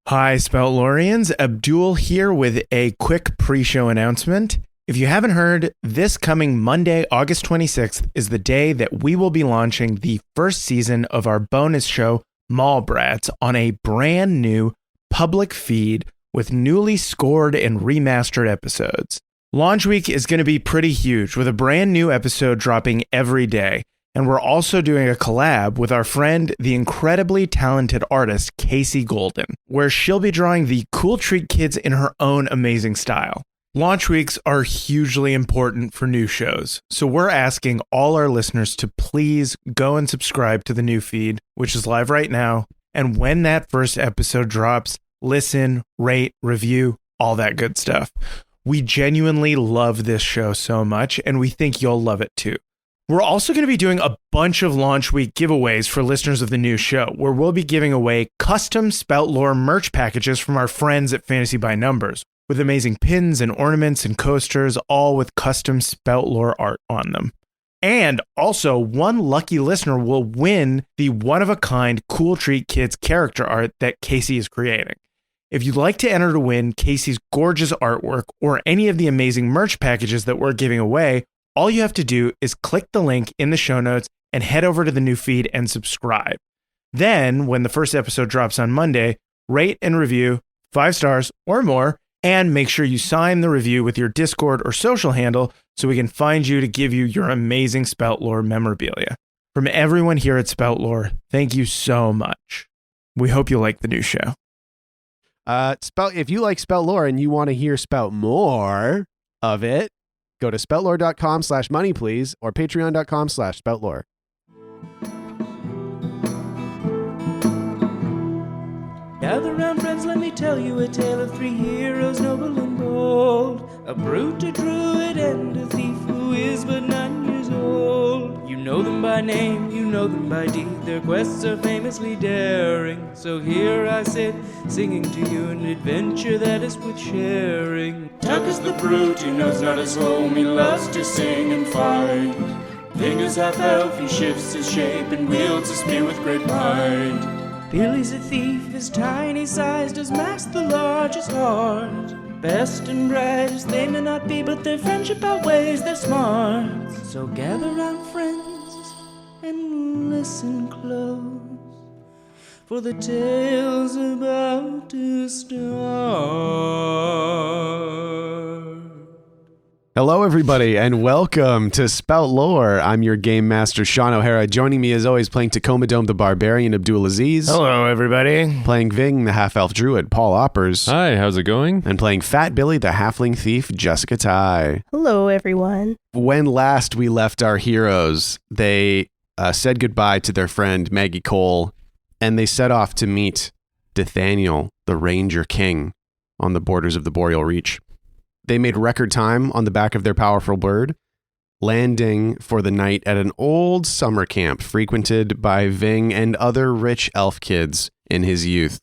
Hi, Spout Loreans. Abdul here with a quick pre-show announcement. If you haven't heard, this coming Monday, August 26th, is the day that we will be launching the first season of our bonus show, Mallbrats, on a brand new public feed with newly scored and remastered episodes. Launch week is going to be pretty huge, with a brand new episode dropping every day. And we're also doing a collab with our friend, the incredibly talented artist, Casey Golden, where she'll be drawing the Cool Treat Kids in her own amazing style. Launch weeks are hugely important for new shows, so we're asking all our listeners to please go and subscribe to the new feed, which is live right now. And when that first episode drops, listen, rate, review, all that good stuff. We genuinely love this show so much, and we think you'll love it too. We're also going to be doing a bunch of launch week giveaways for listeners of the new show, where we'll be giving away custom Spout Lore merch packages from our friends at Fantasy by Numbers, with amazing pins and ornaments and coasters, all with custom Spout Lore art on them. And also, one lucky listener will win the one-of-a-kind Cool Treat Kids character art that Casey is creating. If you'd like to enter to win Casey's gorgeous artwork or any of the amazing merch packages that we're giving away, all you have to do is click the link in the show notes and head over to the new feed and subscribe. Then, when the first episode drops on Monday, rate and review 5 stars or more, and make sure you sign the review with your Discord or social handle so we can find you to give you your amazing Spout Lore memorabilia. From everyone here at Spout Lore, thank you so much. We hope you like the new show. If you like Spout Lore and you want to hear Spout more of it, go to spoutlore.com/money, please, or patreon.com/spoutlore. Gather round, friends, let me tell you a tale of 3 heroes, noble and bold. A brute, a druid, and a thief who is but 9 years old. You know them by name, you know them by deed. Their quests are famously daring. So here I sit, singing to you an adventure that is worth sharing. Tuk is the brute, he knows not his home, he loves to sing and fight. Vyng is half elf, he shifts his shape and wields a spear with great might. Billy's a thief, his tiny size does mask the largest heart. Best and brightest they may not be, but their friendship outweighs their smarts. So gather round, friends, and listen close, for the tale's about to start. Hello, everybody, and welcome to Spout Lore. I'm your game master, Shawn O'Hara. Joining me, as always, playing Tacoma Dome the Barbarian, Abdul Aziz. Hello, everybody. Playing Vyng, the half-elf druid, Paul Oppers. Hi, how's it going? And playing Fat Billy, the halfling thief, Jessica Ty. Hello, everyone. When last we left our heroes, they said goodbye to their friend Maggie Cole, and they set off to meet Dethaniel, the Ranger King, on the borders of the Boreal Reach. They made record time on the back of their powerful bird, landing for the night at an old summer camp frequented by Vyng and other rich elf kids in his youth.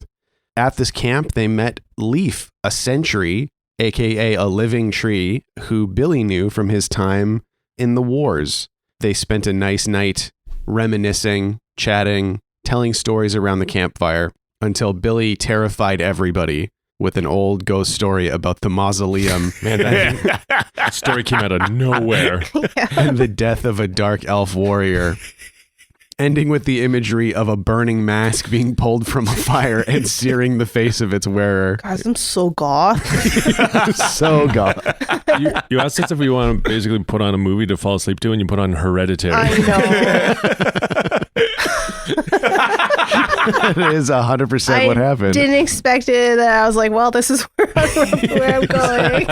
At this camp, they met Leaf, a sentry, aka a living tree, who Billy knew from his time in the wars. They spent a nice night reminiscing, chatting, telling stories around the campfire until Billy terrified everybody with an old ghost story about the mausoleum. Man, that story came out of nowhere. And the death of a dark elf warrior, ending with the imagery of a burning mask being pulled from a fire and searing the face of its wearer. Guys, I'm so goth. So goth. You asked us if we want to basically put on a movie to fall asleep to, and you put on Hereditary. I know. That is 100% what happened. Didn't expect it. I was like, well, this is where I'm going.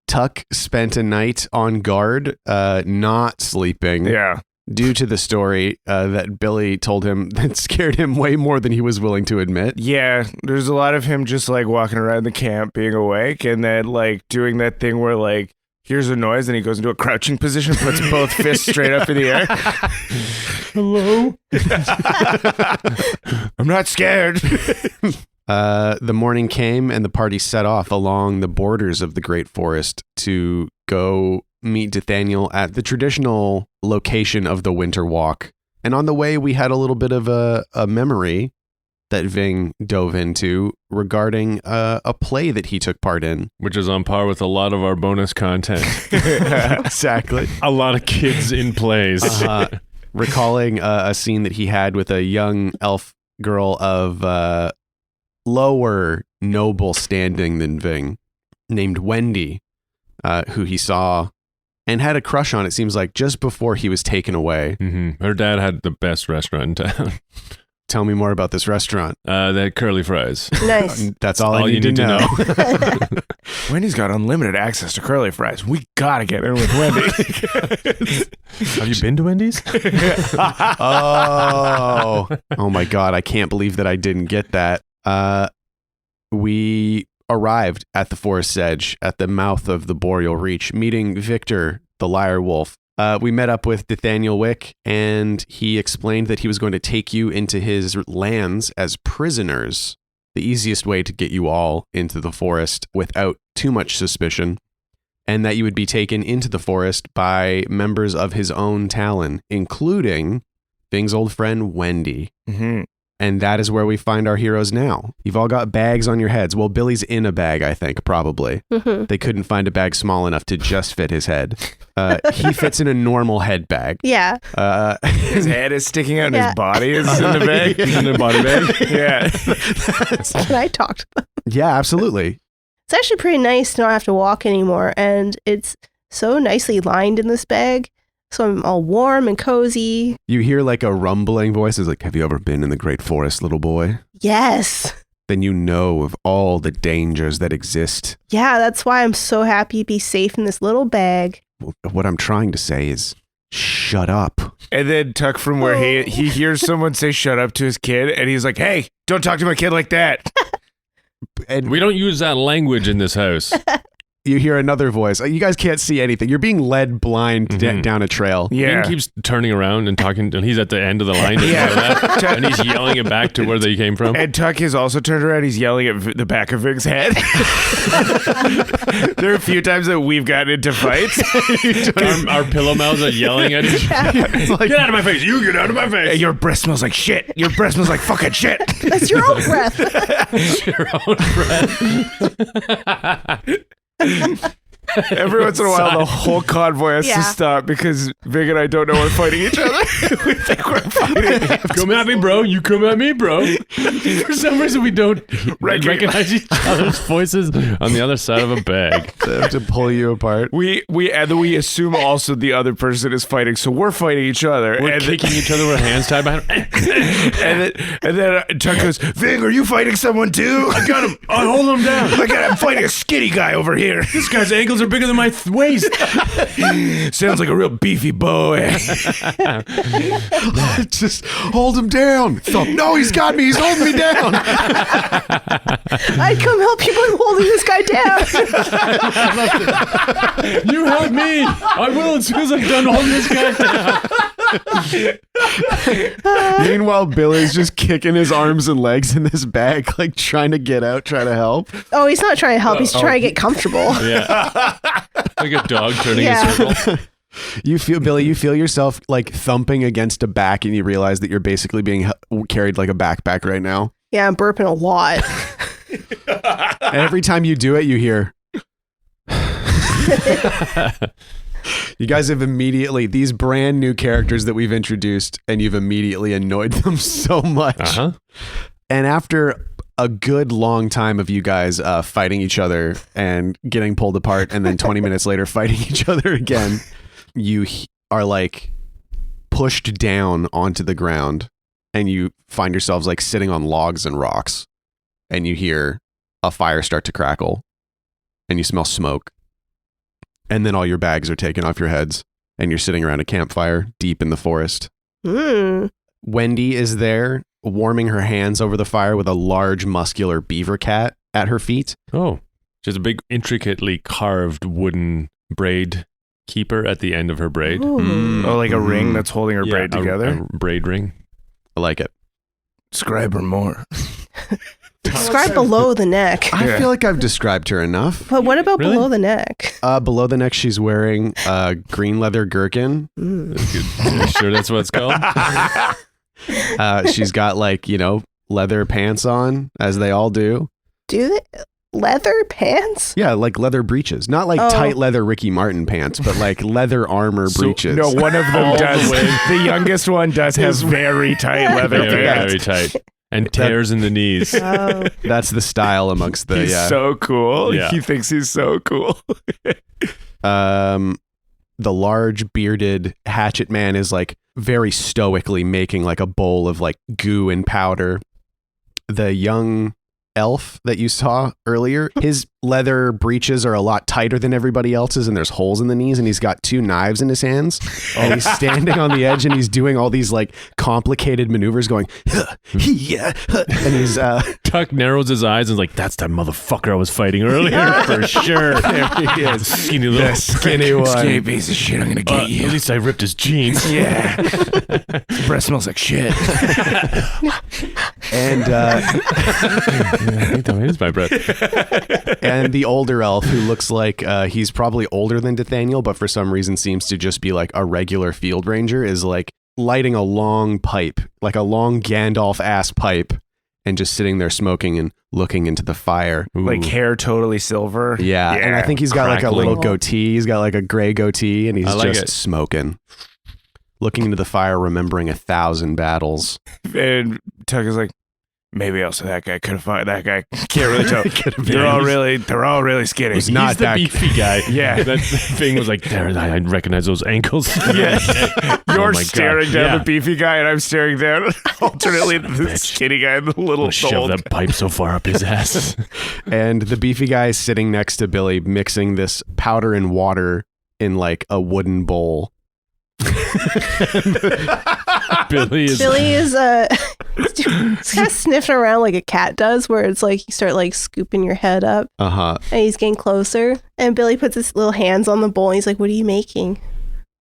Tuk spent a night on guard, not sleeping. Yeah. Due to the story that Billy told him that scared him way more than he was willing to admit. Yeah, there's a lot of him just like walking around the camp being awake and then like doing that thing where like hears a noise and he goes into a crouching position, puts both fists straight up in the air. Hello? I'm not scared. The morning came and the party set off along the borders of the Great Forest to go meet Dethaniel at the traditional location of the Winter Walk. And on the way, we had a little bit of a memory that Vyng dove into regarding a play that he took part in. Which is on par with a lot of our bonus content. Exactly. A lot of kids in plays. Recalling a scene that he had with a young elf girl of lower noble standing than Vyng, named Wendy, who he saw and had a crush on, it seems like, just before he was taken away. Mm-hmm. Her dad had the best restaurant in town. Tell me more about this restaurant. They had curly fries. Nice. That's all I need to know. Wendy's got unlimited access to curly fries. We gotta get in with Wendy. Have you been to Wendy's? Oh my God. I can't believe that I didn't get that. We arrived at the forest's edge at the mouth of the Boreal Reach, meeting Victor, the Lyre Wolf. We met up with Dethaniel Wick, and he explained that he was going to take you into his lands as prisoners, the easiest way to get you all into the forest without too much suspicion, and that you would be taken into the forest by members of his own Talon, including Vyng's old friend Wendy. Mm-hmm. And that is where we find our heroes now. You've all got bags on your heads. Well, Billy's in a bag, I think, probably. Mhm. They couldn't find a bag small enough to just fit his head. He fits in a normal head bag. Yeah. His head is sticking out and Yeah. his body is in the bag. He's in a body bag. Yeah. Can I talk to them? Yeah, absolutely. It's actually pretty nice to not have to walk anymore. And it's so nicely lined in this bag. So I'm all warm and cozy. You hear like a rumbling voice. It's like, have you ever been in the great forest, little boy? Yes. Then you know of all the dangers that exist. Yeah, that's why I'm so happy to be safe in this little bag. What I'm trying to say is, shut up. And then Tuck from where he hears someone say shut up to his kid, and he's like, hey, don't talk to my kid like that. And We don't use that language in this house. you hear another voice. You guys can't see anything. You're being led blind down a trail. Yeah. Vyng keeps turning around and talking, and he's at the end of the line. Yeah. And he's yelling it back to where they came from. And Tuck is also turned around. He's yelling at the back of Vyng's head. There are a few times that we've gotten into fights. Our pillow mouths are yelling at each other. Like, Get out of my face! You get out of my Hey, face! your breath smells like shit. Your breath smells like fucking shit. That's your own breath. Your own breath. Every once in a while, the whole convoy has to stop because Vyng and I don't know we're fighting each other. We think we're fighting. Come at me, bro. You come at me, bro. For some reason, we don't recognize each other's voices on the other side of a bag. They have to pull you apart. We assume also the other person is fighting, so we're fighting each other. We're and kicking each other with hands tied behind. and then Tuck goes, Vyng, are you fighting someone too? I got him. I hold him down. I'm fighting a skinny guy over here. This guy's ankles are bigger than my waist. Sounds like a real beefy boy. Just hold him down. Thump. No, he's got me. He's holding me down. I'd come help you by holding this guy down. You help me. I will as soon as I'm done holding this guy down. Meanwhile, Billy's just kicking his arms and legs in this bag, like trying to get out, trying to help. Oh, he's not trying to help. He's trying to get comfortable. Yeah. Like a dog turning Yeah. a circle. You feel, Billy, you feel yourself like thumping against a back, and you realize that you're basically being carried like a backpack right now. Yeah, I'm burping a lot. And every time you do it, you hear. You guys have immediately, these brand new characters that we've introduced, and you've immediately annoyed them so much. Uh-huh. And after a good long time of you guys fighting each other and getting pulled apart, and then 20 minutes later fighting each other again, you are like pushed down onto the ground, and you find yourselves like sitting on logs and rocks, and you hear a fire start to crackle, and you smell smoke. And then all your bags are taken off your heads, and you're sitting around a campfire deep in the forest. Wendy is there, warming her hands over the fire with a large, muscular beaver cat at her feet. Oh, she's a big, intricately carved wooden braid keeper at the end of her braid. Ooh. Oh, like a ring that's holding her braid together? A braid ring. I like it. Describe her more. Describe below the neck. I feel like I've described her enough. But what about Really? below the neck? Below the neck, she's wearing a green leather gherkin. That's good. Are you sure that's what it's called? She's got like, leather pants on, as they all do. Do they? Leather pants? Yeah, like leather breeches. Not like tight leather Ricky Martin pants, but like leather armor breeches. No, one of them does. The youngest one does have very tight leather Very, pants. very tight. And tears in the knees. Oh. That's the style amongst the... He's so cool. Yeah. He thinks he's so cool. The large bearded hatchet man is like very stoically making like a bowl of like goo and powder. The young elf that you saw earlier, his leather breeches are a lot tighter than everybody else's, and there's holes in the knees, and he's got 2 knives in his hands, and he's standing on the edge, and he's doing all these like complicated maneuvers going, and he's Tuck narrows his eyes and is like, that's that motherfucker I was fighting earlier for sure. there he is. Skinny little Skinny one. Skinny piece of shit, I'm gonna get you. At least I ripped his jeans. Yeah. Breath smells like shit. And I think that is my breath. and the older elf, who looks like he's probably older than Dethaniel, but for some reason seems to just be like a regular field ranger, is like lighting a long pipe, like a long Gandalf-ass pipe, and just sitting there smoking and looking into the fire. Like hair totally silver. Yeah, and I think he's got like a Crackling. little goatee. He's got like a gray goatee, and he's I like just it. smoking. Looking into the fire, remembering 1,000 battles. And Tuck is like, maybe also that guy could have fought. That guy can't really tell. Could've they're been. all really skinny. It's not He's the that- beefy guy. Yeah. That thing was like, there, I recognize those ankles. Yeah. Oh You're my God. staring down Yeah. the beefy guy, and I'm staring down alternately the bitch. skinny guy and the little I'll shove old that pipe so far up his ass. And the beefy guy is sitting next to Billy, mixing this powder and water in like a wooden bowl. Billy is He's kind of sniffing around like a cat does, where it's like you start like scooping your head up, Uh-huh. and he's getting closer. And Billy puts his little hands on the bowl, and he's like, "What are you making?"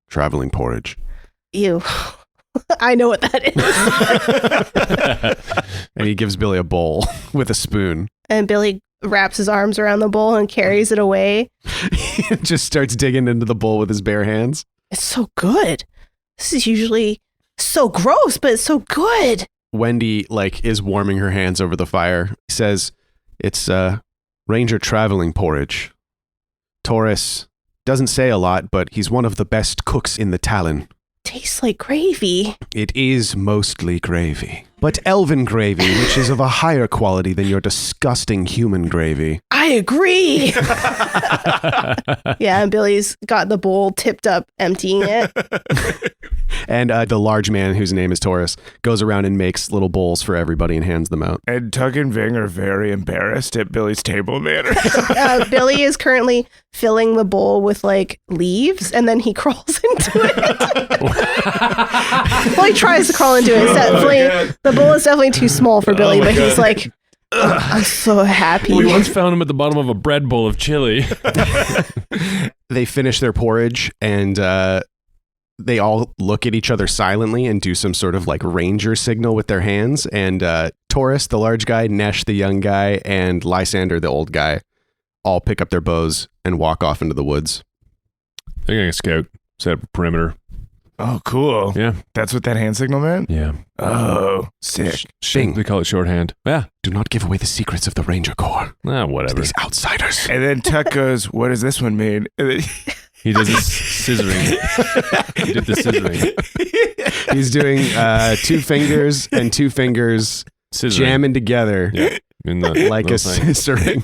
Traveling porridge. Ew. I know what that is. And he gives Billy a bowl with a spoon. And Billy wraps his arms around the bowl and carries it away. He just starts digging into the bowl with his bare hands. It's so good. This is usually so gross, but it's so good. Wendy like is warming her hands over the fire. Says it's Ranger traveling porridge. Taurus doesn't say a lot, but he's one of the best cooks in the Talon. Tastes like gravy. It is mostly gravy, but elven gravy, which is of a higher quality than your disgusting human gravy. I agree. Yeah, and Billy's got the bowl tipped up, emptying it. And the large man, whose name is Taurus, goes around and makes little bowls for everybody and hands them out. And Tuck and Vyng are very embarrassed at Billy's table manners. Billy is currently filling the bowl with like leaves, and then he crawls into it. Well, he tries to crawl into it. It's definitely, the bowl is definitely too small for Billy, but he's like, I'm so happy. We once found him at the bottom of a bread bowl of chili. They finish their porridge and they all look at each other silently and do some sort of like ranger signal with their hands. And Taurus, the large guy, Nesh, the young guy, and Lysander, the old guy, all pick up their bows and walk off into the woods. They're going to scout, set up a perimeter. Oh, cool. Yeah. That's what that hand signal meant? Yeah. Oh, sick. Shing, They call it shorthand. Yeah. do not give away the secrets of the Ranger Corps to Whatever. these outsiders. And then Tuck goes, what does this one mean? And then He does his scissoring. He did the scissoring. He's doing 2 fingers and 2 fingers Scissoring. jamming together Yeah. In the like a little thing. scissoring.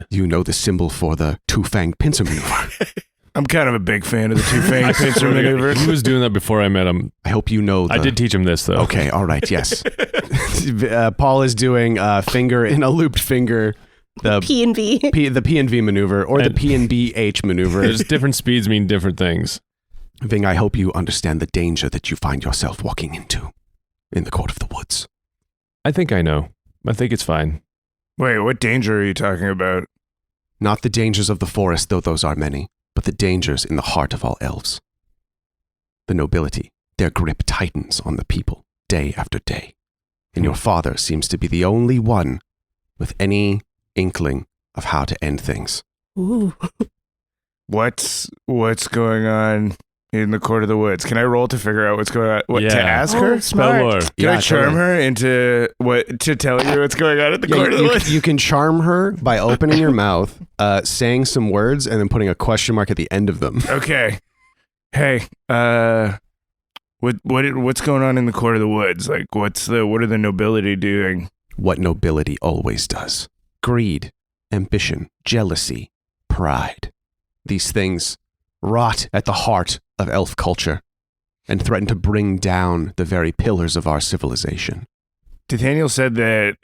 You know the symbol for the 2-fang pincer maneuver. I'm kind of a big fan of the two-fang pincer Swear to God, maneuver. He was doing that before I met him. I hope you know I did teach him this, though. Okay, all right, yes. Paul is doing finger in a looped finger, the P&V. the P&V maneuver, or the And- P&BH maneuver. There's different speeds mean different things. Vyng, I hope you understand the danger that you find yourself walking into in the Court of the Woods. I think I know. I think it's fine. Wait, what danger are you talking about? Not the dangers of the forest, though those are many, but the dangers in the heart of all elves. The nobility, their grip tightens on the people day after day. And your father seems to be the only one with any inkling of how to end things. Ooh. What's going on in the court of the woods. Can I roll to figure out what's going on? What to Yeah. ask Oh, her? smart. Spell Lore. Can I charm her into what to tell you what's going on at the court of the woods? You can charm her by opening your mouth, saying some words, and then putting a question mark at the end of them. Okay. Hey, what's going on in the court of the woods? Like, what are the nobility doing? What nobility always does. Greed, ambition, jealousy, pride. These things rot at the heart of elf culture and threaten to bring down the very pillars of our civilization. Dethaniel said that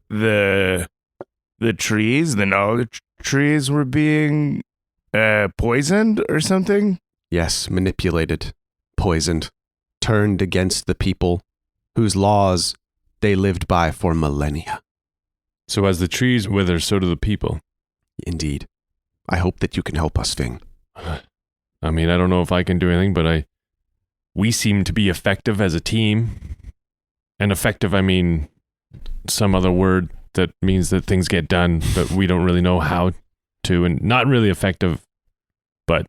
the trees, the knowledge trees, were being poisoned or something. Yes, manipulated, poisoned, turned against the people whose laws they lived by for millennia. So as the trees wither, so do the people. Indeed. I hope that you can help us, Vyng. I mean, I don't know if I can do anything, but we seem to be effective as a team. And effective, I mean some other word that means that things get done, but we don't really know how to, and not really effective, but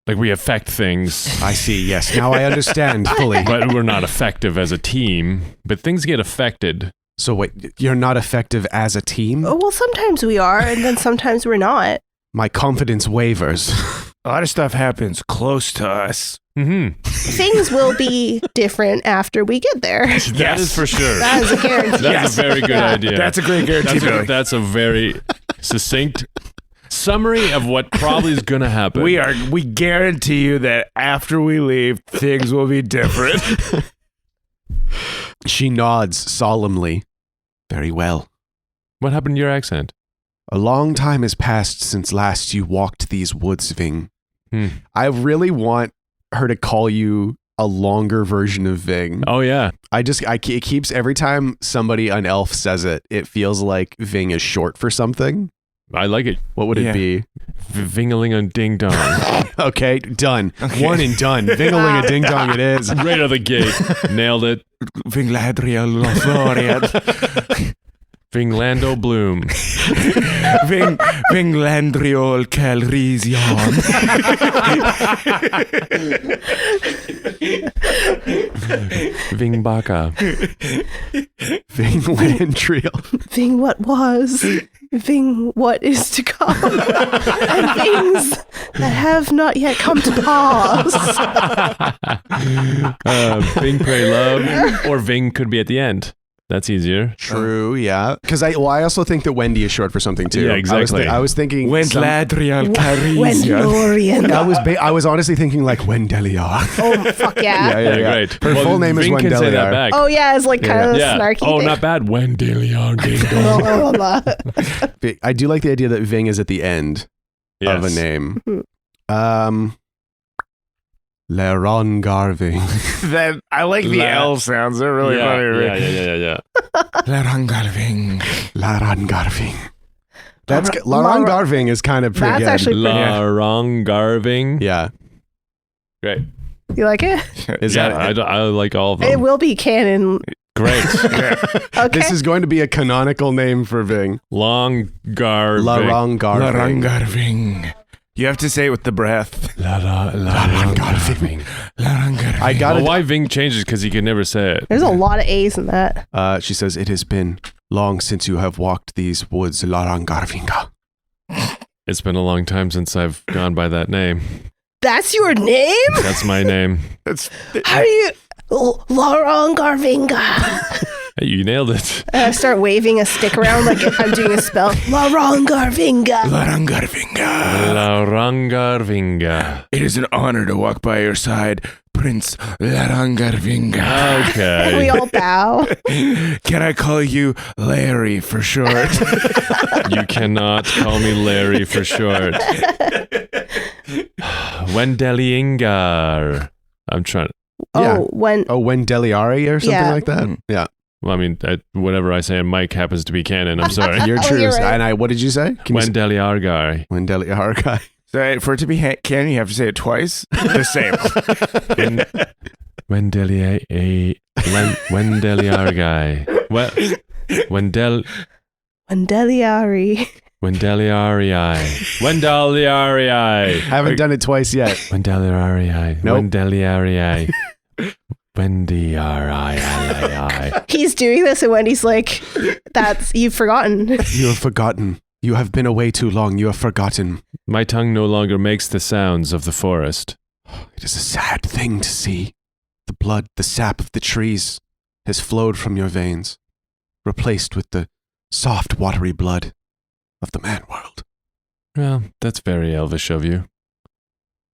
like we affect things. I see, yes. Now I understand fully. But we're not effective as a team, but things get affected. So wait, you're not effective as a team? Oh, well, sometimes we are, and then sometimes we're not. My confidence wavers. A lot of stuff happens close to us. Mm-hmm. Things will be different after we get there. That is for sure. That is a guarantee. That's a very good idea. That's a great guarantee, Billy. That's a very succinct summary of what probably is going to happen. We guarantee you that after we leave, things will be different. She nods solemnly. Very well. What happened to your accent? A long time has passed since last you walked these woods, Vyng. I really want her to call you a longer version of Vyng. Oh, yeah. It keeps, every time somebody, an elf, says it, it feels like Vyng is short for something. I like it. What would it be? Ving-a-ling-a-ding-dong. Okay, done. One and done. Ving-a-ling-a-ding-dong it is. Right out of the gate. Nailed it. Vinglando Bloom. Vinglandriol Calrision. Vingbaka. Vinglandriel. Ving what was, Ving what is to come, and things that have not yet come to pass. Ving Pray Love. Or Ving could be at the end. That's easier. True, yeah. Because I also think that Wendy is short for something too. Yeah, exactly. I was thinking Wendladriel Calrision. Wendlorian. I was honestly thinking like Wendelia. Oh, fuck yeah. Yeah. Great. Her full name is Ving can say that Wendeliar. back. Oh, yeah, it's like kind of a snarky Oh, thing. not bad. Wendeliar ding Blah, dong. blah, blah, blah. I do like the idea that Vyng is at the end of a name. Leron Garving. That I like the L sounds. They're really funny. Yeah. Larangarving. Laron Garving. Laron Garving is kind of pretty That's good. actually pretty good. Larong Garving. Yeah. Great. You like it? Is Yeah, that I like all of them. It will be canon. Great. Okay. This is going to be a canonical name for Vyng. Long Garving. Laron Garving. Larangarving. You have to say it with the breath. Larong Garving. Larangarving. I got Well, it. why Ving changes? Because he can never say it. There's a lot of A's in that. She says, "It has been long since you have walked these woods, Laron Garvinga." It's been a long time since I've gone by that name. That's your name? That's my name. How do you... Laurent Garvinga. Hey, you nailed it. And I start waving a stick around like if I'm doing a spell. Laurent Garvinga. Larangarvinga. Larong Garvinga. It is an honor to walk by your side, Prince Larangarvinga. Okay. We all bow. Can I call you Larry for short? You cannot call me Larry for short. Wendeliingar. I'm trying. Yeah. Oh, when... Oh, Wendeliari or something Yeah. like that? Yeah. Well, I mean, whatever I say in Mike happens to be canon. I'm sorry. You're Oh, true. you're right. And what did you say? Wendeliargar. Wendeliargai. So for it to be canon, you have to say it twice. The same. Wendeliargai. Well, Wendeliari. Wendeliarii. Wendeliarii. Haven't done it twice yet. Wendeliarii. Nope. Wendeliarii. Wendeliarii. He's doing this, and Wendy's like, you've forgotten. You have forgotten. You have been away too long. You have forgotten. My tongue no longer makes the sounds of the forest. It is a sad thing to see. The blood, the sap of the trees has flowed from your veins, replaced with the soft, watery blood of the man world. Well, that's very elvish of you.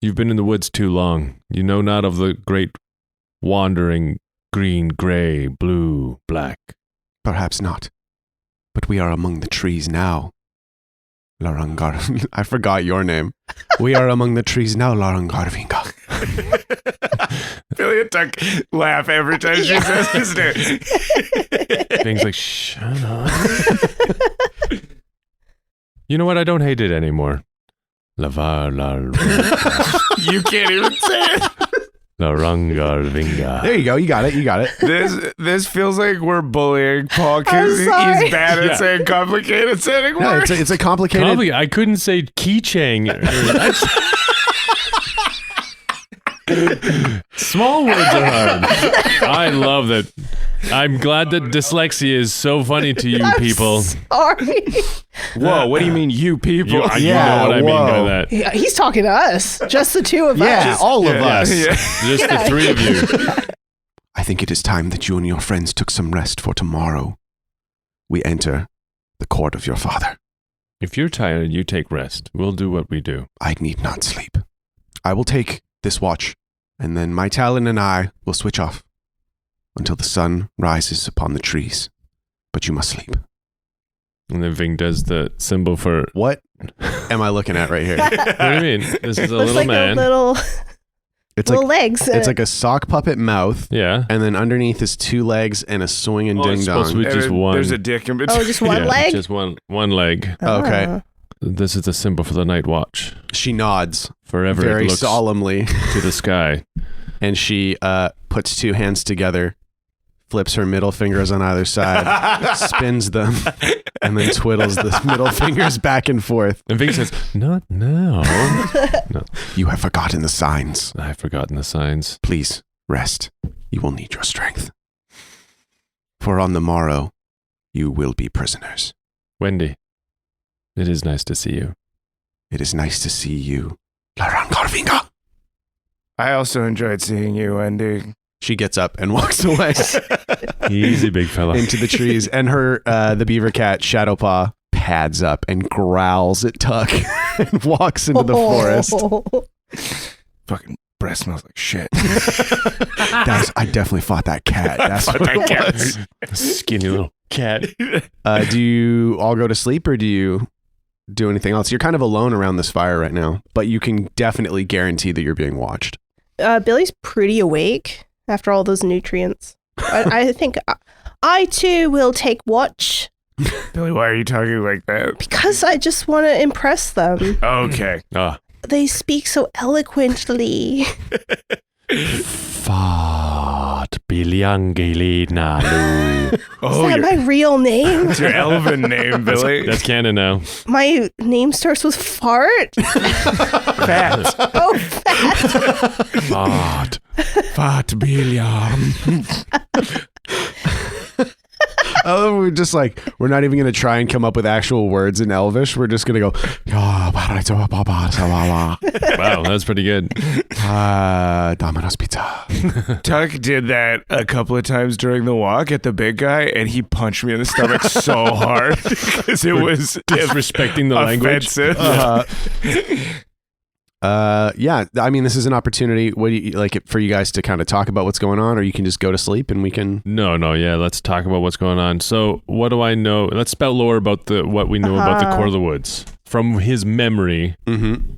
You've been in the woods too long. You know not of the great wandering green, gray, blue, black. Perhaps not. But we are among the trees now. Larangar. I forgot your name. We are among the trees now, Larangarvinga. Billie and Tuk laugh every time she says his name. Things like, shut up. You know what? I don't hate it anymore. Lavar You can't even say it. Larangarvinga. There you go. You got it. You got it. This feels like we're bullying Paul because I'm sorry. he's bad at Yeah. saying complicated sounding No, words. it's a complicated. I couldn't say keychain. Small words are hard. I love that. I'm glad that dyslexia is so funny to you people. Sorry. Whoa, what do you mean, you people? You know what I mean by that. Yeah, he's talking to us. Just the two of Yeah, us. all of us. Yeah. Just the three of you. I think it is time that you and your friends took some rest, for tomorrow we enter the court of your father. If you're tired, you take rest. We'll do what we do. I need not sleep. I will take this watch, and then my Talon and I will switch off until the sun rises upon the trees. But you must sleep. And then Vyng does the symbol for. What am I looking at right here? What do you mean? This is a Looks little like man. a little It's little like legs. it's like a sock puppet mouth, Yeah. and then underneath is two legs and a swinging Oh, ding it's supposed to dong. be just one. There's a dick in between. oh, just one Yeah, leg. Just one leg. Okay. Ah. This is the symbol for the night watch. She nods Forever it very looks solemnly, to the sky. and she puts two hands together, flips her middle fingers on either side, spins them, and then twiddles the middle fingers back and forth. And Vyng says, "Not now." You have forgotten the signs. I've forgotten the signs. Please rest. You will need your strength. For on the morrow, you will be prisoners. Wendy, it is nice to see you. It is nice to see you, Larangarvinga. I also enjoyed seeing you, Wendy. She gets up and walks away Easy, big fella. into the trees, and her the beaver cat Shadowpaw pads up and growls at Tuck and walks into the forest. Fucking breath smells like shit. I definitely fought that cat. That's Fought what that it cat. was. Skinny little cat. Do you all go to sleep, or do you do anything else? You're kind of alone around this fire right now, but you can definitely guarantee that you're being watched. Billy's pretty awake after all those nutrients. I think I too will take watch Billy, why are you talking like that? because I just want to impress them. Okay. Ah, They speak so eloquently. Fat Biliangilinalu. Is Oh, that my real name? it's your elven name, Billy. That's canon now. My name starts with fart. fat. Oh, fat. Fat. Fat Billiam. Oh, we're just like, we're not even going to try and come up with actual words in Elvish. We're just going to go, Wow, that's pretty good. Domino's Pizza. Tuck did that a couple of times during the walk at the big guy, and he punched me in the stomach so hard because it was Disrespecting the language. offensive. Yeah, I mean, this is an opportunity. What do you like it for you guys to kind of talk about what's going on, or you can just go to sleep and we can. No, yeah, let's talk about what's going on. So, what do I know? Let's spout lore about what we know about the core of the woods from his memory. Mm-hmm.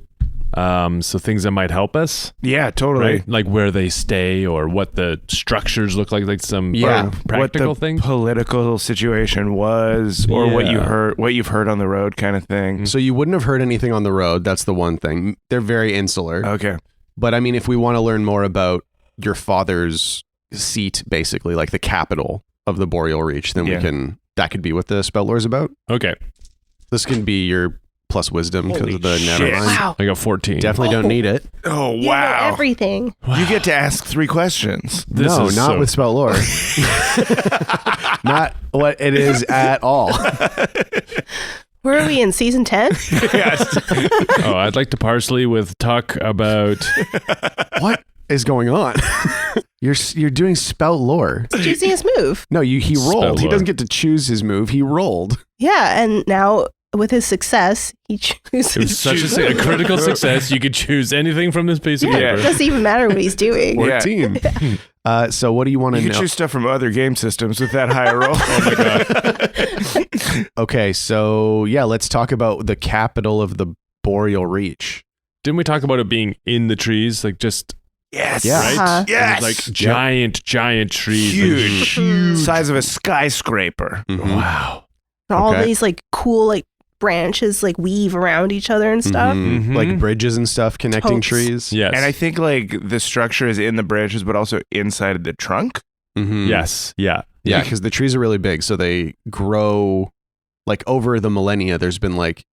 So things that might help us, Yeah, totally. right? Like where they stay or what the structures look like some Yeah, practical what the things. political situation was, or what you Yeah. heard, what you've heard on the road, kind of thing. So you wouldn't have heard anything on the road. That's the one thing. They're very insular. Okay. But I mean, if we want to learn more about your father's seat, basically, like the capital of the Boreal Reach, then Yeah. we can. That could be what the spell lore is about. Okay. This can be your plus wisdom because of the shit. Nevermind. Wow. I got 14. Definitely don't need it. Oh, You know wow. everything. You get to ask 3 questions. This No, is not so- with Spout Lore. Not what it is at all. Where are we in season 10? Yes. Oh, I'd like to parsley with Tuk about. What is going on? You're doing Spout Lore. Choosing his move. No, he Spout rolled. He Lore. doesn't get to choose his move. He rolled. Yeah, and now with his success, he chooses. It was such a critical success. You could choose anything from this piece of Yeah, paper. it doesn't even matter what he's doing. 14. So what do you want to You know? can choose stuff from other game systems with that higher roll. Oh my god. Okay, so yeah, let's talk about the capital of the Boreal Reach. Didn't we talk about it being in the trees? Like just Yes. Yeah. right? Uh-huh. And Yes. it's like giant trees. Huge. Size of a skyscraper. Mhm. Wow. All Okay. these like cool like branches like weave around each other and stuff. Mhm. Mhm. Like bridges and stuff connecting Totes. trees. Yes. And I think like the structure is in the branches, but also inside of the trunk. Mhm. Yes. Yeah. Yeah, because the trees are really big, so they grow. Like over the millennia, there's been like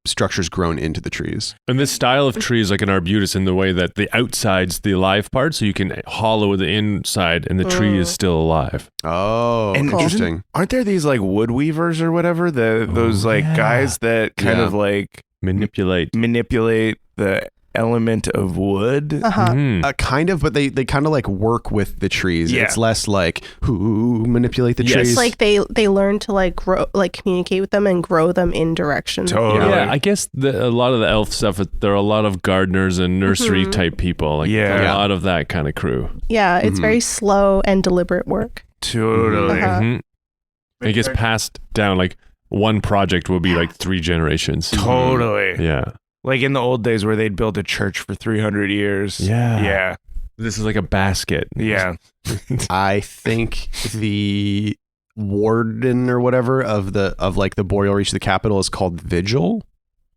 structures grown into the trees. And this style of tree is like an arbutus in the way that the outside's the alive part, so you can hollow the inside and the tree is still alive. Oh, And interesting. Aren't there these like wood weavers or whatever? Those like yeah. guys that kind Yeah. of like Manipulate. manipulate the element of wood. Uh-huh. Mhm. Kind of, but they kind of like work with the trees. Yeah. It's less like who manipulate the Yes. trees. It's like they learn to like grow, like communicate with them and grow them in direction. Totally. Yeah, I guess a lot of the elf stuff, there are a lot of gardeners and nursery Mhm. type people. Like Yeah. a lot of that kind of crew. Yeah, it's Mhm. very slow and deliberate work. Totally. Uh-huh. Mhm. It gets passed down. Like one project will be like 3 generations. Totally. Yeah. Like in the old days where they'd build a church for 300 years. Yeah. Yeah. This is like a basket. Yeah. I think the warden or whatever of like the Boreal Reach, the capital, is called Vigil.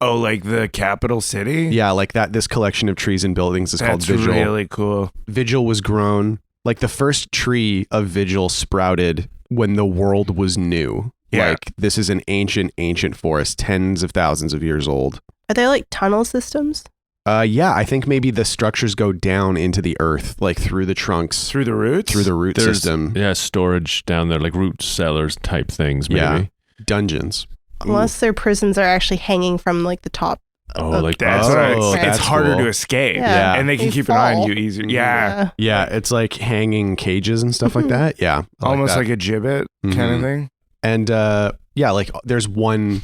Oh, like the capital city? Yeah, like that. This collection of trees and buildings is called That's Vigil. really cool. Vigil was grown. Like the first tree of Vigil sprouted when the world was new. Yeah. Like this is an ancient forest, tens of thousands of years old. Are there like tunnel systems? Yeah, I think maybe the structures go down into the earth, like through the trunks, Through the roots? through the root There's system. Yeah, storage down there, like root cellars type things, maybe. Yeah. Dungeons. Unless their prisons are actually hanging from like the top. Oh, like That's Oh, right. It's that's harder cool. to escape. Yeah. And they can You keep an eye on fall. you easier. Yeah. Yeah, it's like hanging cages and stuff like that. Yeah. I Almost that. like a gibbet kind of Mhm. thing. And yeah, like there's one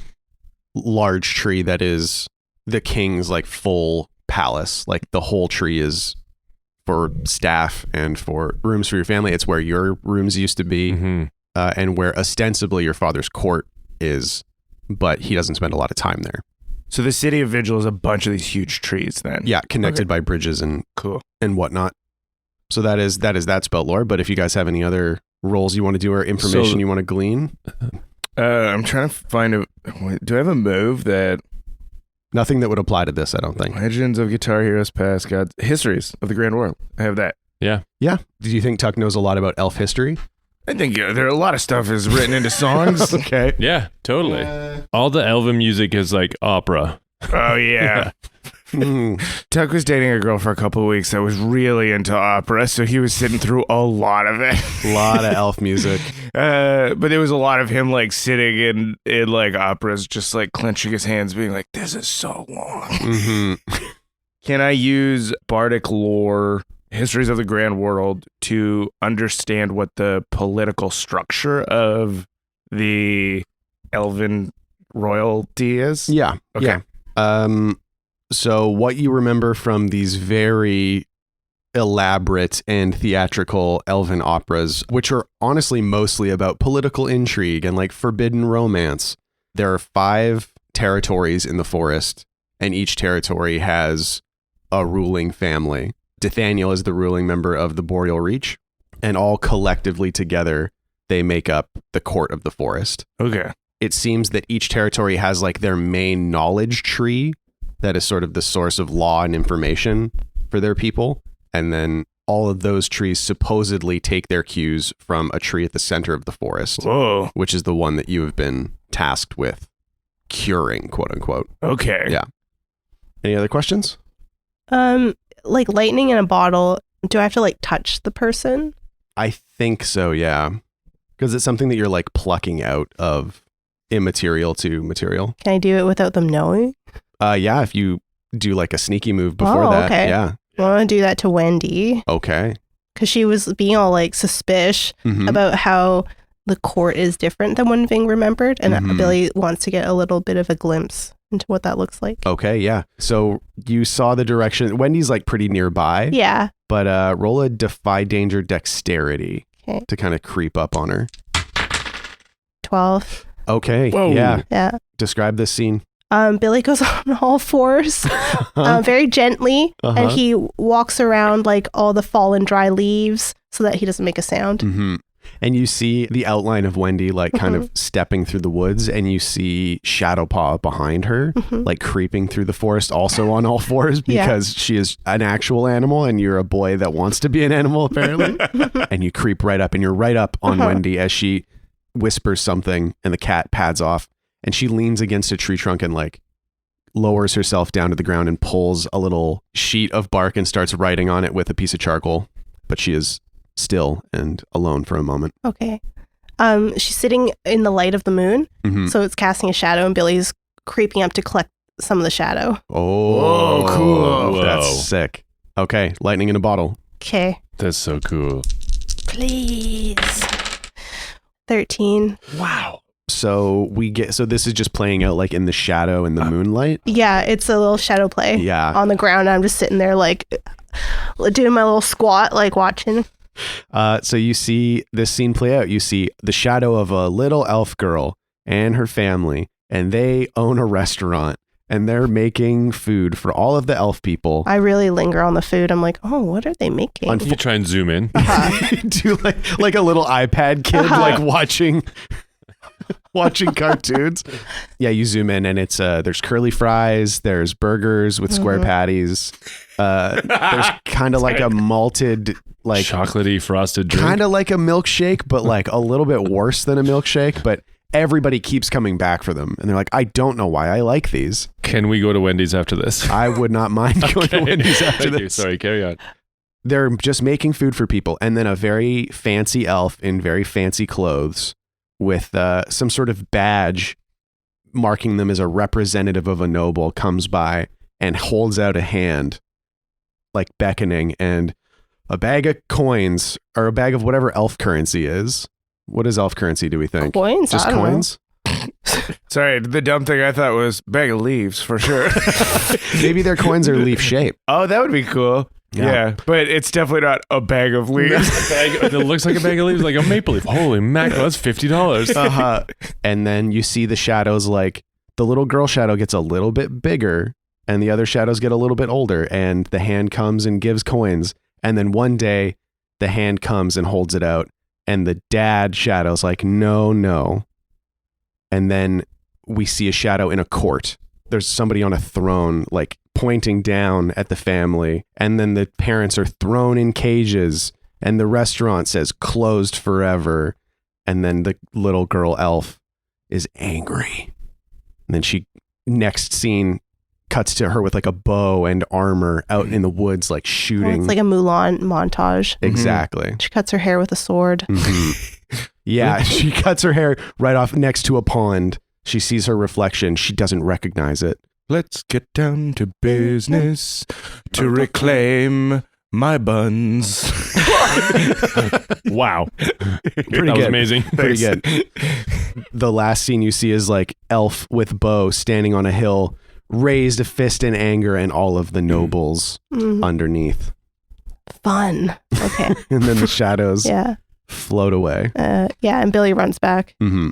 large tree that is the king's like full palace. Like the whole tree is for staff and for rooms for your family. It's where your rooms used to be, Mhm. and where ostensibly your father's court is, but he doesn't spend a lot of time there. So the city of Vigil is a bunch of these huge trees then. Yeah, connected by bridges and Cool. whatnot. So that is that Spout Lore. But if you guys have any other roles you want to do or information So- you want to glean, I'm trying to find a. Do I have a move that nothing that would apply to this, I don't think. Legends of Guitar Heroes Past, God, Histories of the Grand World? I have that. Yeah. Do you think Tuck knows a lot about elf history? I think there are a lot of stuff is written into songs. Okay. Yeah, totally. All the Elven music is like opera. Oh yeah. Hmm. Tuck was dating a girl for a couple of weeks that was really into opera, so he was sitting through a lot of it. A lot of elf music. But there was a lot of him like sitting in like operas, just like clenching his hands, being like, "This is so long." Hmm. Can I use Bardic lore, Histories of the Grand World, to understand what the political structure of the Elven royalty is? Yeah. Okay. Yeah. So what you remember from these very elaborate and theatrical elven operas, which are honestly mostly about political intrigue and like forbidden romance. There are 5 territories in the forest, and each territory has a ruling family. Dethaniel is the ruling member of the Boreal Reach, and all collectively together, they make up the court of the forest. Okay. It seems that each territory has like their main knowledge tree that is sort of the source of law and information for their people. And then all of those trees supposedly take their cues from a tree at the center of the forest, Whoa. which is the one that you have been tasked with curing, quote unquote. Okay. Yeah. Any other questions? Like lightning in a bottle, do I have to like touch the person? I think so, yeah. Because it's something that you're like plucking out of immaterial to material. Can I do it without them knowing? Yeah, if you do like a sneaky move before that. Okay. Yeah. I want to do that to Wendy Okay. because she was being all like suspicious Mhm. about how the court is different than when Vyng remembered, and Mhm. Billy wants to get a little bit of a glimpse into what that looks like. Okay, yeah. So you saw the direction. Wendy's like pretty nearby. Yeah. But roll a defy danger dexterity Okay. to kind of creep up on her. 12. Okay. Whoa. Yeah. Yeah. Describe this scene. Billy goes on all fours, very gently, Uh-huh. and he walks around like all the fallen dry leaves so that he doesn't make a sound. Mm-hmm. And you see the outline of Wendy like kind of stepping through the woods, and you see Shadowpaw behind her, like creeping through the forest, also on all fours because she is an actual animal and you're a boy that wants to be an animal apparently. And you creep right up and you're right up on Wendy as she whispers something and the cat pads off and she leans against a tree trunk and like lowers herself down to the ground and pulls a little sheet of bark and starts writing on it with a piece of charcoal. But she is still and alone for a moment. Okay. She's sitting in the light of the moon, Mhm. so it's casting a shadow, and Billy's creeping up to collect some of the shadow. Oh, cool. Whoa. That's sick. Okay, lightning in a bottle. Okay. That's so cool. Please. 13. Wow. So this is just playing out like in the shadow and the moonlight. Yeah, it's a little shadow play Yeah. on the ground. I'm just sitting there like doing my little squat, like watching. So you see this scene play out. You see the shadow of a little elf girl and her family, and they own a restaurant and they're making food for all of the elf people. I really linger on the food. I'm like, oh, what are they making? Can you try and zoom in? Do like a little iPad kid like watching cartoons. Yeah, you zoom in and it's there's curly fries, there's burgers with square patties. There's kind of like a malted like chocolatey frosted drink. kind of like a milkshake, but like a little bit worse than a milkshake, but everybody keeps coming back for them and they're like, I don't know why I like these. Can we go to Wendy's after this? I would not mind going to Wendy's after Thank you. this. Sorry, carry on. They're just making food for people, and then a very fancy elf in very fancy clothes with some sort of badge marking them as a representative of a noble comes by and holds out a hand, like beckoning, and a bag of coins or a bag of whatever elf currency is. What is elf currency, do we think? Coins? Just I don't know. coins? Sorry, the dumb thing I thought was bag of leaves for sure. Maybe their coins are leaf shaped. Oh, that would be cool. Yeah. Yeah, but it's definitely not a bag of leaves. It looks like a bag of leaves, like a maple leaf. Holy mackerel, that's $50. Uh-huh. And then you see the shadows, like the little girl shadow gets a little bit bigger and the other shadows get a little bit older, and the hand comes and gives coins. And then one day the hand comes and holds it out, and the dad shadow's like, no. And then we see a shadow in a court. There's somebody on a throne, like pointing down at the family. And then the parents are thrown in cages, and the restaurant says closed forever. And then the little girl elf is angry. And then next scene cuts to her with like a bow and armor out in the woods, like Oh, shooting. it's like a Mulan montage. Exactly. She cuts her hair with a sword. Mhm. Yeah, she cuts her hair right off next to a pond. She sees her reflection. She doesn't recognize it. Let's get down to business to reclaim my buns. Wow. Pretty That was good. amazing. Pretty good. The last scene you see is like elf with bow standing on a hill, raised a fist in anger, and all of the nobles underneath. Fun. Okay. And then the shadows Yeah. float away. Yeah. And Billy runs back. Mm-hmm.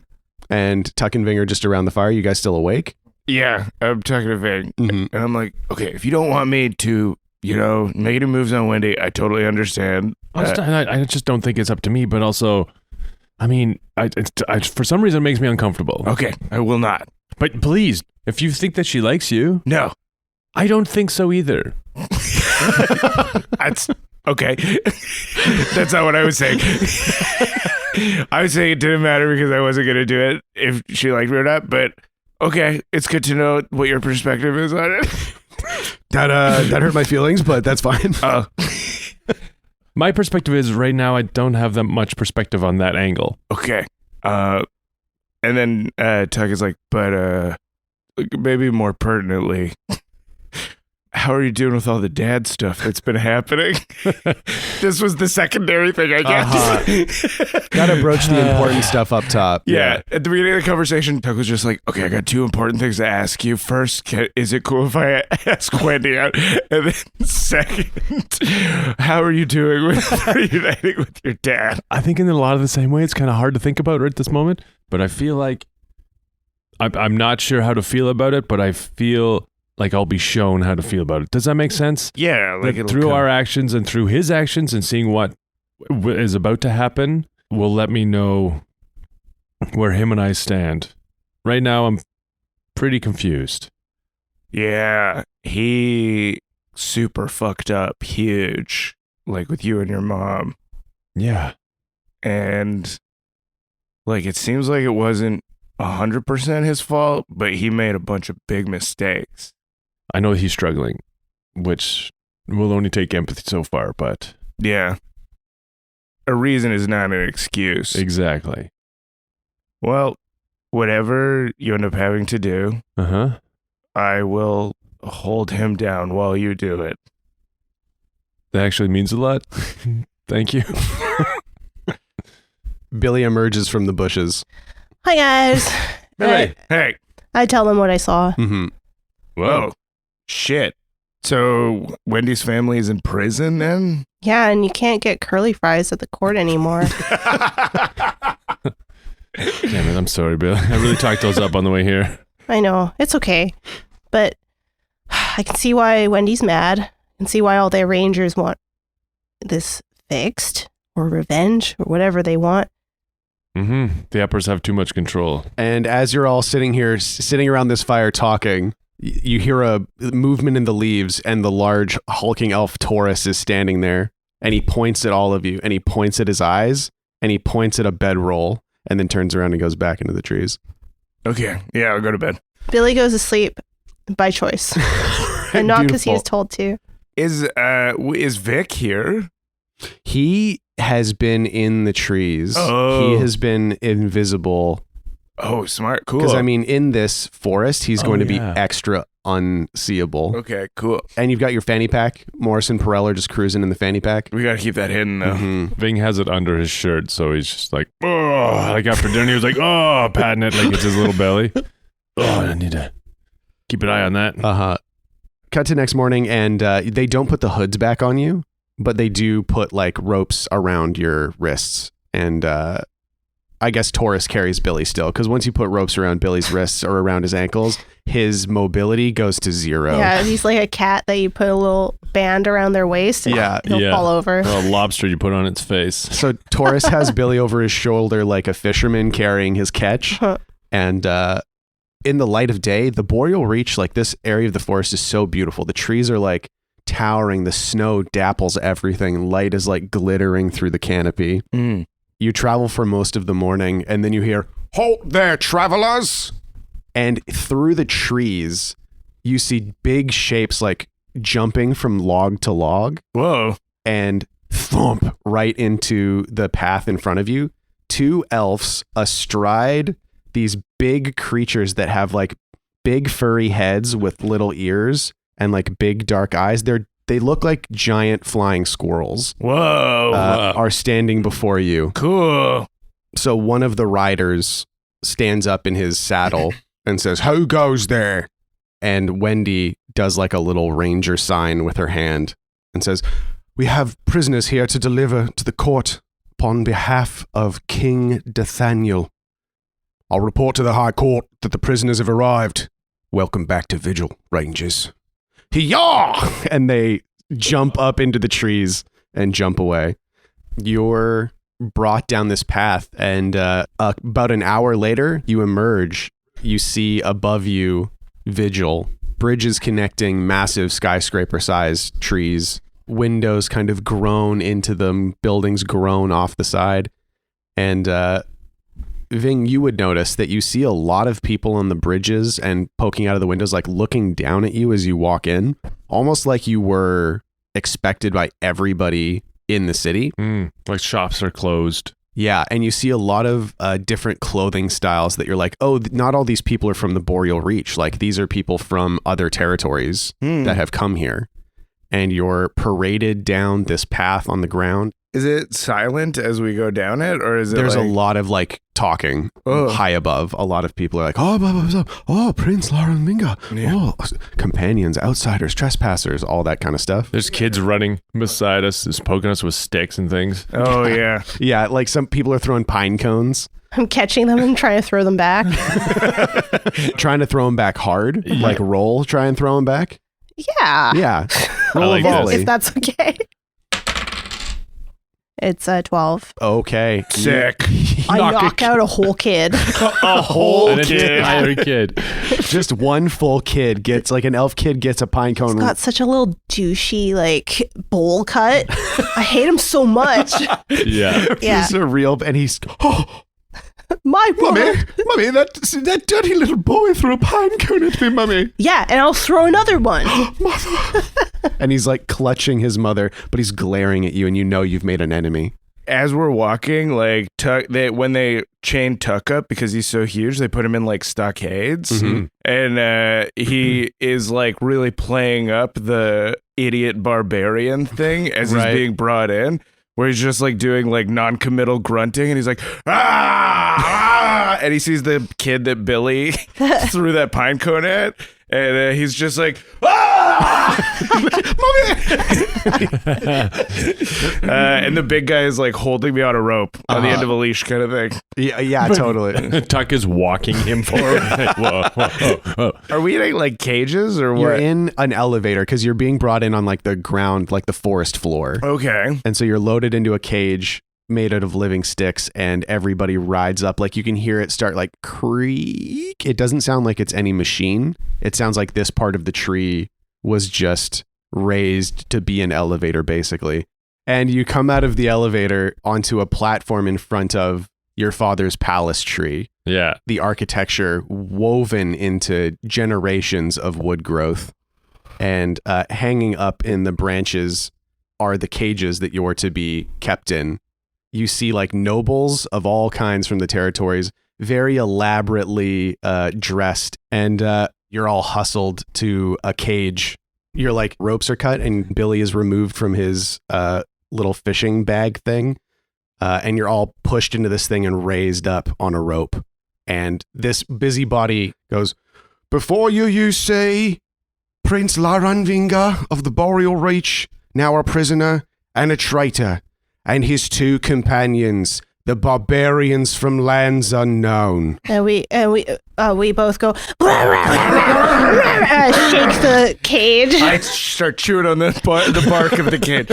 And Tuck and Vyng are just around the fire. You guys still awake? Yeah, I'm talking to Vyng. Mm-hmm. And I'm like, okay, if you don't want me to, make any moves on Wendy, I totally understand. I just don't think it's up to me, but also, I mean, I for some reason it makes me uncomfortable. Okay, I will not. But please, if you think that she likes you, No. I don't think so either. That's okay. That's not what I was saying. I was saying it didn't matter because I wasn't going to do it if she liked me or not. But Okay, it's good to know what your perspective is on it. That hurt my feelings, but that's fine. Oh. My perspective is right now I don't have that much perspective on that angle. Okay. And then Tuk is like, but maybe more pertinently, how are you doing with all the dad stuff that's been happening? This was the secondary thing, I guess. Gotta broach the important stuff up top. Yeah. At the beginning of the conversation, Tuk was just like, okay, I got 2 important things to ask you. First, is it cool if I ask Wendy out? And then second, how are you doing with reuniting with your dad? I think in a lot of the same way, it's kind of hard to think about right this moment, but I feel like I'm not sure how to feel about it, but I feel like I'll be shown how to feel about it. Does that make sense? Yeah. Like That through our actions and through his actions and seeing what is about to happen will let me know where him and I stand. Right now, I'm pretty confused. Yeah. He super fucked up huge, like with you and your mom. Yeah. And like, it seems like it wasn't 100% his fault, but he made a bunch of big mistakes. I know he's struggling, which will only take empathy so far, but... Yeah. A reason is not an excuse. Exactly. Well, whatever you end up having to do, Uh-huh. I will hold him down while you do it. That actually means a lot. Thank you. Billy emerges from the bushes. Hi, guys. Billy, hey. I tell them what I saw. Mm-hmm. Whoa. Shit. So Wendy's family is in prison then? Yeah, and you can't get curly fries at the court anymore. Damn it, I'm sorry, Bill. I really talked those up on the way here. I know. It's okay. But I can see why Wendy's mad. I can see why all their rangers want this fixed or revenge or whatever they want. Mm-hmm. The Oppers have too much control. And as you're all sitting around this fire talking, you hear a movement in the leaves, and the large hulking elf Taurus is standing there, and he points at all of you, and he points at his eyes, and he points at a bedroll, and then turns around and goes back into the trees. Okay. Yeah, I'll go to bed. Billy goes to sleep by choice. And not because he was told to. Is Vic here? He has been in the trees. Oh. He has been invisible. Oh, smart. Cool. Because, I mean, in this forest, he's going to be yeah. extra unseeable. Okay, cool. And you've got your fanny pack. Morris and Perel are just cruising in the fanny pack. We got to keep that hidden, though. Mm-hmm. Vyng has it under his shirt, so he's just like, oh, like after dinner, he was like, oh, patting it like it's his little belly. Oh, I need to keep an eye on that. Uh-huh. Cut to next morning, and they don't put the hoods back on you, but they do put like ropes around your wrists. And I guess Taurus carries Billy still, because once you put ropes around Billy's wrists or around his ankles, his mobility goes to 0. Yeah, he's like a cat that you put a little band around their waist and Yeah. he'll fall over. A lobster you put on its face. So Taurus has Billy over his shoulder like a fisherman carrying his catch. Huh. And in the light of day, the boreal reach, like this area of the forest is so beautiful. The trees are like towering. The snow dapples everything. Light is like glittering through the canopy. Mm. You travel for most of the morning, and then you hear, "Halt there, travelers!" And through the trees, you see big shapes like jumping from log to log. Whoa. And thump right into the path in front of you. 2 elves astride these big creatures that have like big furry heads with little ears and like big dark eyes. They look like giant flying squirrels. Whoa. Are standing before you. Cool. So one of the riders stands up in his saddle and says, "Who goes there?" And Wendy does like a little ranger sign with her hand and says, "We have prisoners here to deliver to the court upon behalf of King Dethaniel. I'll report to the High Court that the prisoners have arrived. Welcome back to Vigil, Rangers." Hee-yaw! And they jump up into the trees and jump away. You're brought down this path, and about an hour later, you emerge. You see above you Vigil, bridges connecting massive skyscraper-sized trees, windows kind of grown into them, buildings grown off the side, and Vyng, you would notice that you see a lot of people on the bridges and poking out of the windows, like looking down at you as you walk in, almost like you were expected by everybody in the city. Like shops are closed. Yeah, and you see a lot of different clothing styles that you're like, oh, not all these people are from the Boreal Reach. Like, these are people from other territories that have come here. And you're paraded down this path on the ground. Is it silent as we go down it, or is it? There's a lot of like talking high above. A lot of people are like, oh, blah, blah, blah, oh, Prince Lauren Minga, oh, companions, outsiders, trespassers, all that kind of stuff. There's kids running beside us, just poking us with sticks and things. Oh yeah, yeah. Like some people are throwing pine cones. I'm catching them and trying to throw them back. Trying to throw them back hard, like roll. Try and throw them back. Yeah. Yeah. Roll like a volley. If that's okay. It's 12. Okay. sick. I knock out a whole kid. A whole An kid. entire kid. Just one full kid gets, like an elf kid gets a pine cone. Got such a little douchey, like, bowl cut. I hate him so much. Yeah. Yeah. He's a real, and he's, oh, My boy. Mummy, that dirty little boy threw a pine cone at me, Mummy. Yeah, and I'll throw another one. Mother. And he's like clutching his mother, but he's glaring at you, and you know you've made an enemy. As we're walking, like Tuk, when they chain Tuk up because he's so huge, they put him in like stockades, and he is like really playing up the idiot barbarian thing as he's being brought in, where he's just like doing like non-committal grunting, and he's like ah, and he sees the kid that Billy threw that pine cone at, and he's just like and the big guy is like holding me on a rope on the end of a leash kind of thing. Yeah, totally. Tuck is walking him forward. Like, whoa. Are we in like cages or what? You're in an elevator because you're being brought in on like the ground, like the forest floor. Okay. And so you're loaded into a cage made out of living sticks, and everybody rides up. Like you can hear it start like creak. It doesn't sound like it's any machine. It sounds like this part of the tree was just raised to be an elevator, basically. And you come out of the elevator onto a platform in front of your father's palace tree. Yeah. The architecture woven into generations of wood growth. And hanging up in the branches are the cages that you're to be kept in. You see like nobles of all kinds from the territories, very elaborately dressed, and you're all hustled to a cage. Your like ropes are cut, and Billy is removed from his little fishing bag thing, and you're all pushed into this thing and raised up on a rope. And this busybody goes, "Before you see Prince Laranvinga of the Boreal Reach, now a prisoner and a traitor, and his two companions, the barbarians from lands unknown." And we both go shake the cage. I start chewing on the bark of the kid.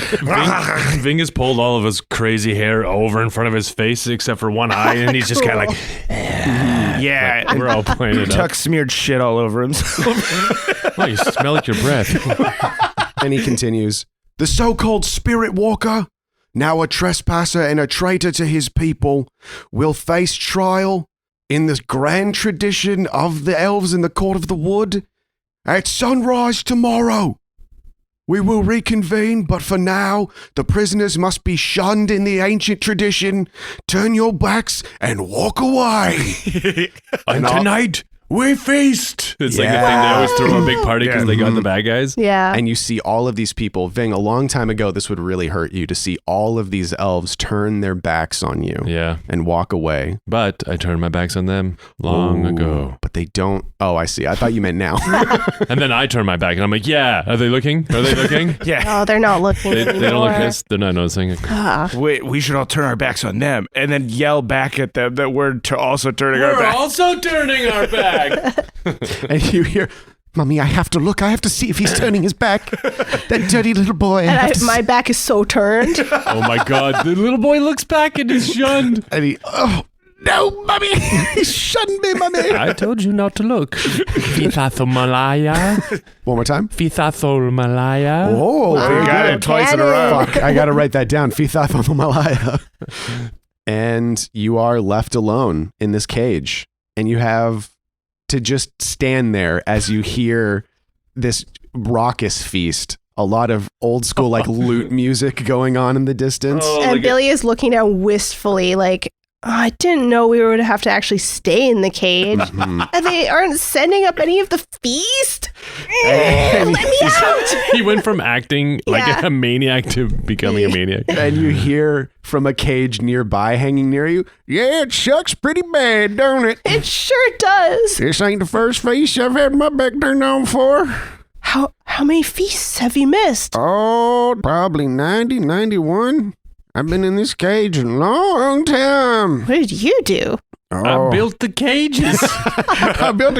Vyng has pulled all of his crazy hair over in front of his face except for one eye, and he's just kind of like, yeah. we're all playing it Tuck up. smeared shit all over himself. Oh, you smell like your breath. And he continues, "The so-called spirit walker, now a trespasser and a traitor to his people, will face trial in the grand tradition of the elves in the Court of the Wood at sunrise tomorrow. We will reconvene, but for now, the prisoners must be shunned in the ancient tradition. Turn your backs and walk away." And tonight, we feast. It's like a thing they always throw a big party because they got the bad guys. Yeah. And you see all of these people. Vyng, a long time ago, this would really hurt you to see all of these elves turn their backs on you Yeah. and walk away. But I turned my backs on them long ago. But they don't. Oh, I see. I thought you meant now. And then I turned my back and I'm like, yeah, are they looking? Are they looking? Yeah. Oh, they're not looking They anymore. don't look this. They're not noticing it. Wait, we should all turn our backs on them and then yell back at them that we're also turning our We're backs. also turning our back. And you hear, "Mummy, I have to look. I have to see if he's turning his back. That dirty little boy." And my back is so turned. Oh my God. The little boy looks back and is shunned. And he, "Oh, no, Mummy. He shunned me, Mummy." I told you not to look. Fithathomalaya. One more time. Fithathomalaya. Oh, You got it twice in a row. Fuck, I got to write that down. Fithathomalaya. And you are left alone in this cage. And you have to just stand there as you hear this raucous feast. A lot of old school like lute music going on in the distance. And Billy is looking down wistfully like, oh, I didn't know we would have to actually stay in the cage. And they aren't sending up any of the feast. Let me out. He went from acting like a maniac to becoming a maniac. And you hear from a cage nearby hanging near you, yeah, it sucks pretty bad, don't it? It sure does. This ain't the first feast I've had my back turned on for. How many feasts have you missed? Oh, probably 90, 91. I've been in this cage a long time. What did you do? I built the cages. I built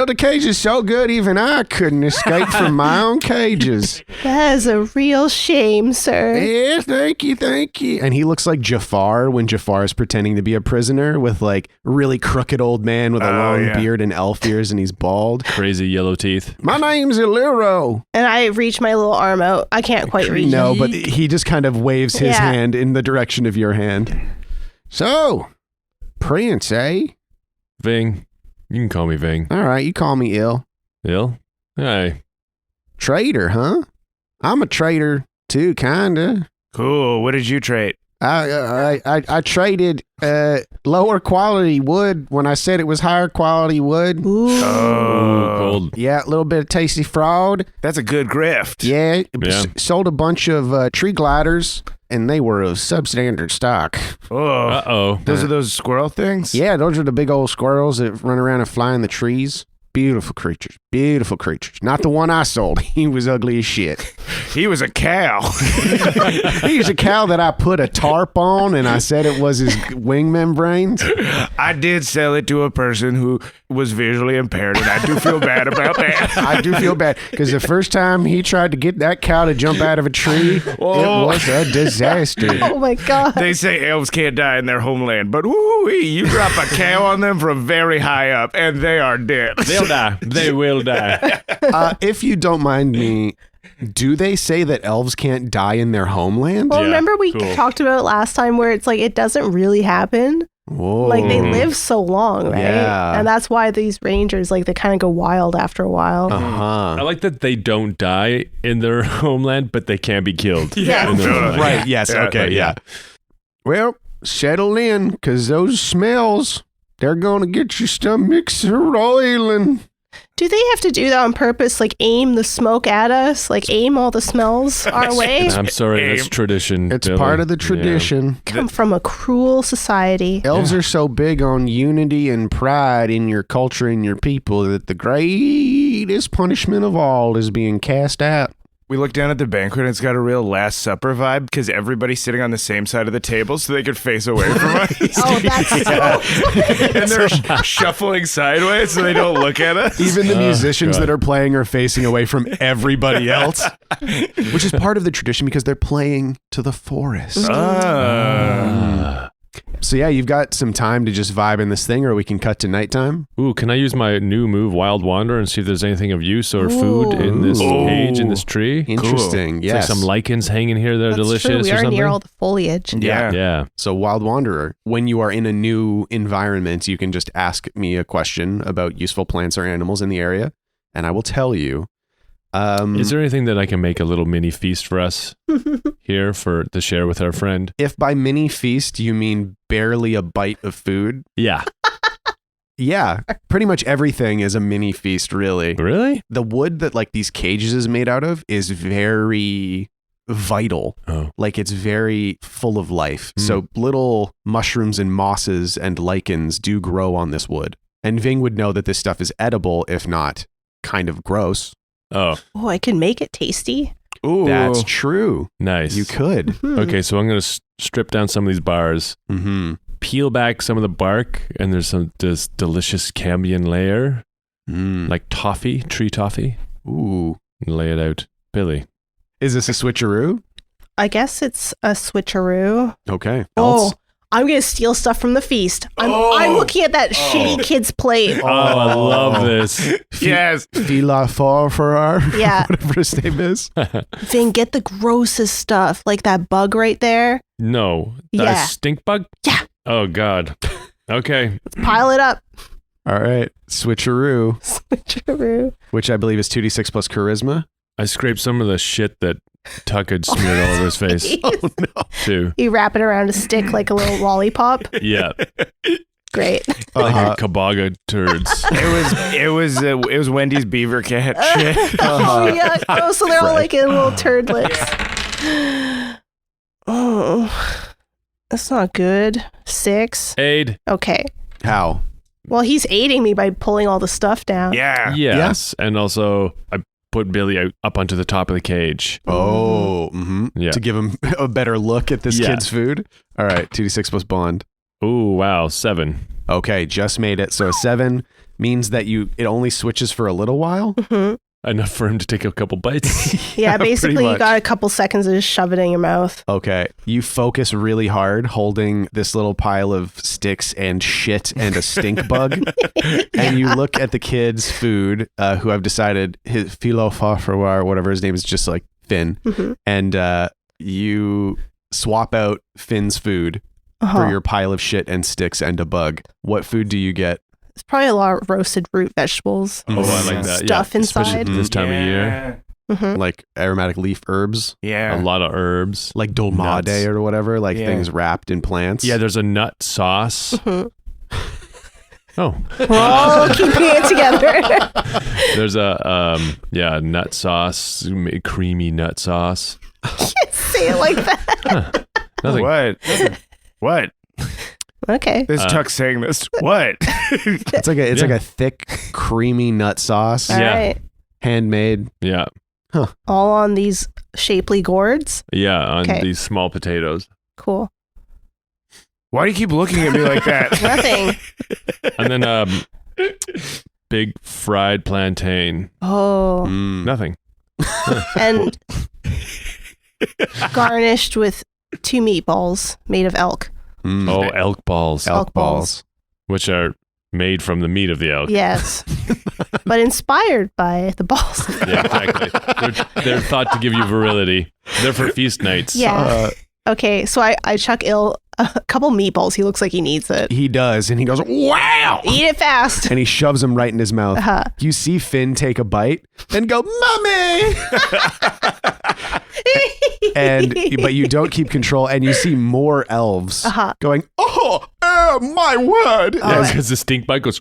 the cages so good even I couldn't escape from my own cages. That is a real shame, sir. Yeah, thank you. And he looks like Jafar when Jafar is pretending to be a prisoner with like really crooked old man with a long beard and elf ears and he's bald. Crazy yellow teeth. My name's Illyro. And I reach my little arm out. I can't quite reach No, it. but he just kind of waves his hand in the direction of your hand. So, Prince, eh? Vyng. You can call me Vyng. All right, you call me Ill. Ill? Hey. Trader, huh? I'm a trader too, kinda. Cool. What did you trade? I traded lower quality wood when I said it was higher quality wood. Ooh. Cold. Yeah, a little bit of tasty fraud. That's a good grift. Yeah. Sold a bunch of tree gliders, and they were of substandard stock. Oh. Uh-oh. Those are those squirrel things? Yeah, those are the big old squirrels that run around and fly in the trees. Beautiful creatures. Beautiful creatures. Not the one I sold. He was ugly as shit. He was a cow. He's a cow that I put a tarp on and I said it was his wing membranes. I did sell it to a person who was visually impaired, and I do feel bad about that. I do feel bad because the first time he tried to get that cow to jump out of a tree, it was a disaster. Oh my God. They say elves can't die in their homeland, but woo-wee, you drop a cow on them from very high up, and they are dead. They'll die. They will die. If you don't mind me, do they say that elves can't die in their homeland? Well, Yeah, remember we cool. talked about it last time where it's like it doesn't really happen. Whoa. Like they live so long, right? Yeah. And that's why these rangers, like they kind of go wild after a while. Uh-huh. I like that they don't die in their homeland, but they can be killed. Yeah. in their homeland. Right, yes, okay, yeah. Well, settle in, because those smells, they're going to get your stomachs roiling. Do they have to do that on purpose? Like aim the smoke at us? Like aim all the smells our way? I'm sorry, that's tradition. It's Billy. part of the tradition. Come from a cruel society. Elves are so big on unity and pride in your culture and your people that the greatest punishment of all is being cast out. We look down at the banquet and it's got a real Last Supper vibe because everybody's sitting on the same side of the table so they could face away from us. Oh, that's so And they're shuffling sideways so they don't look at us. Even the musicians God. that are playing are facing away from everybody else, which is part of the tradition because they're playing to the forest. So yeah, you've got some time to just vibe in this thing, or we can cut to nighttime. Ooh, can I use my new move, Wild Wander, and see if there's anything of use or food in this cage, in this tree? Interesting. It's Yes. like some lichens hanging here that are That's delicious true. We or are something. near all the foliage. Yeah. Yeah. So Wild Wanderer, when you are in a new environment, you can just ask me a question about useful plants or animals in the area, and I will tell you. Is there anything that I can make a little mini feast for us here to share with our friend? If by mini feast you mean barely a bite of food, Yeah. yeah, pretty much everything is a mini feast, really. Really? The wood that like these cages is made out of is very vital. Oh. Like it's very full of life. So little mushrooms and mosses and lichens do grow on this wood. And Vyng would know that this stuff is edible, if not kind of gross. Oh, Oh, I can make it tasty. Ooh. That's true. nice. You could. Okay, so I'm going to strip down some of these bars, Mm-hmm. peel back some of the bark, and there's this delicious Cambion layer, like toffee, tree toffee, Ooh. and lay it out. Billy. Is this a switcheroo? I guess it's a switcheroo. Okay. Oh, I'm going to steal stuff from the feast. I'm looking at that shitty kid's plate. Oh, I love this. Yes. Yeah. Whatever his name is. Vyng, get the grossest stuff, like that bug right there. No. A Yeah. stink bug? Yeah. Oh, God. Okay. Let's pile it up. All right. Switcheroo, Switcheroo. which I believe is 2d6 plus charisma. I scraped some of the shit that Tuck had smeared all over his face, too. You wrap it around a stick like a little lollipop. Yeah. Great. Like a kabaga turds. It was Wendy's beaver cat shit. Oh, yeah. Oh, so they're all like in little turdlets. Oh, that's not good. 6. Aid. Okay. How? Well, he's aiding me by pulling all the stuff down. Yeah. Yes. And also, I put Billy up onto the top of the cage. Oh, Yeah. to give him a better look at this Yeah. kid's food. All right, 2d6 plus bond. Ooh, wow. 7. Okay, just made it. So a 7 means that it only switches for a little while. Enough for him to take a couple bites. Yeah, pretty basically you much. got a couple seconds to just shove it in your mouth. Okay, you focus really hard holding this little pile of sticks and shit and a stink bug, and you look at the kid's food, who I've decided his or whatever his name is, just like Finn, and you swap out Finn's food for your pile of shit and sticks and a bug. What food do you get? It's probably a lot of roasted root vegetables. Oh, I like that. Stuff yeah. Especially inside. this time of year. Like aromatic leaf herbs, Yeah. A lot of herbs. like dolmade Nuts. or whatever, like Yeah. things wrapped in plants. Yeah, there's a nut sauce. Oh, We're all keeping it together. there's a nut sauce, creamy nut sauce. Say it like that. Nothing. What? Okay. This Tuck saying this. What? It's like a thick, creamy nut sauce, All Yeah. right. handmade. Yeah, All on these shapely gourds. yeah, on Okay. these small potatoes, Cool. Why do you keep looking at me like that? Nothing. and then big fried plantain. Oh. Mm. Nothing. And garnished with 2 meatballs made of elk. Mm. Oh, elk balls, Elk balls. which are made from the meat of the elk. Yes. But inspired by the balls. Yeah, exactly. They're thought to give you virility. They're for feast nights. Yeah. Okay, so I chuck Il a couple meatballs. He looks like he needs it. He does, and he goes, "Wow!" Eat it fast. and he shoves them right in his mouth. Uh-huh. You see Finn take a bite and go, "Mommy!" but you don't keep control, and you see more elves going, "Oh, my word!" Yeah, because the stink bite goes.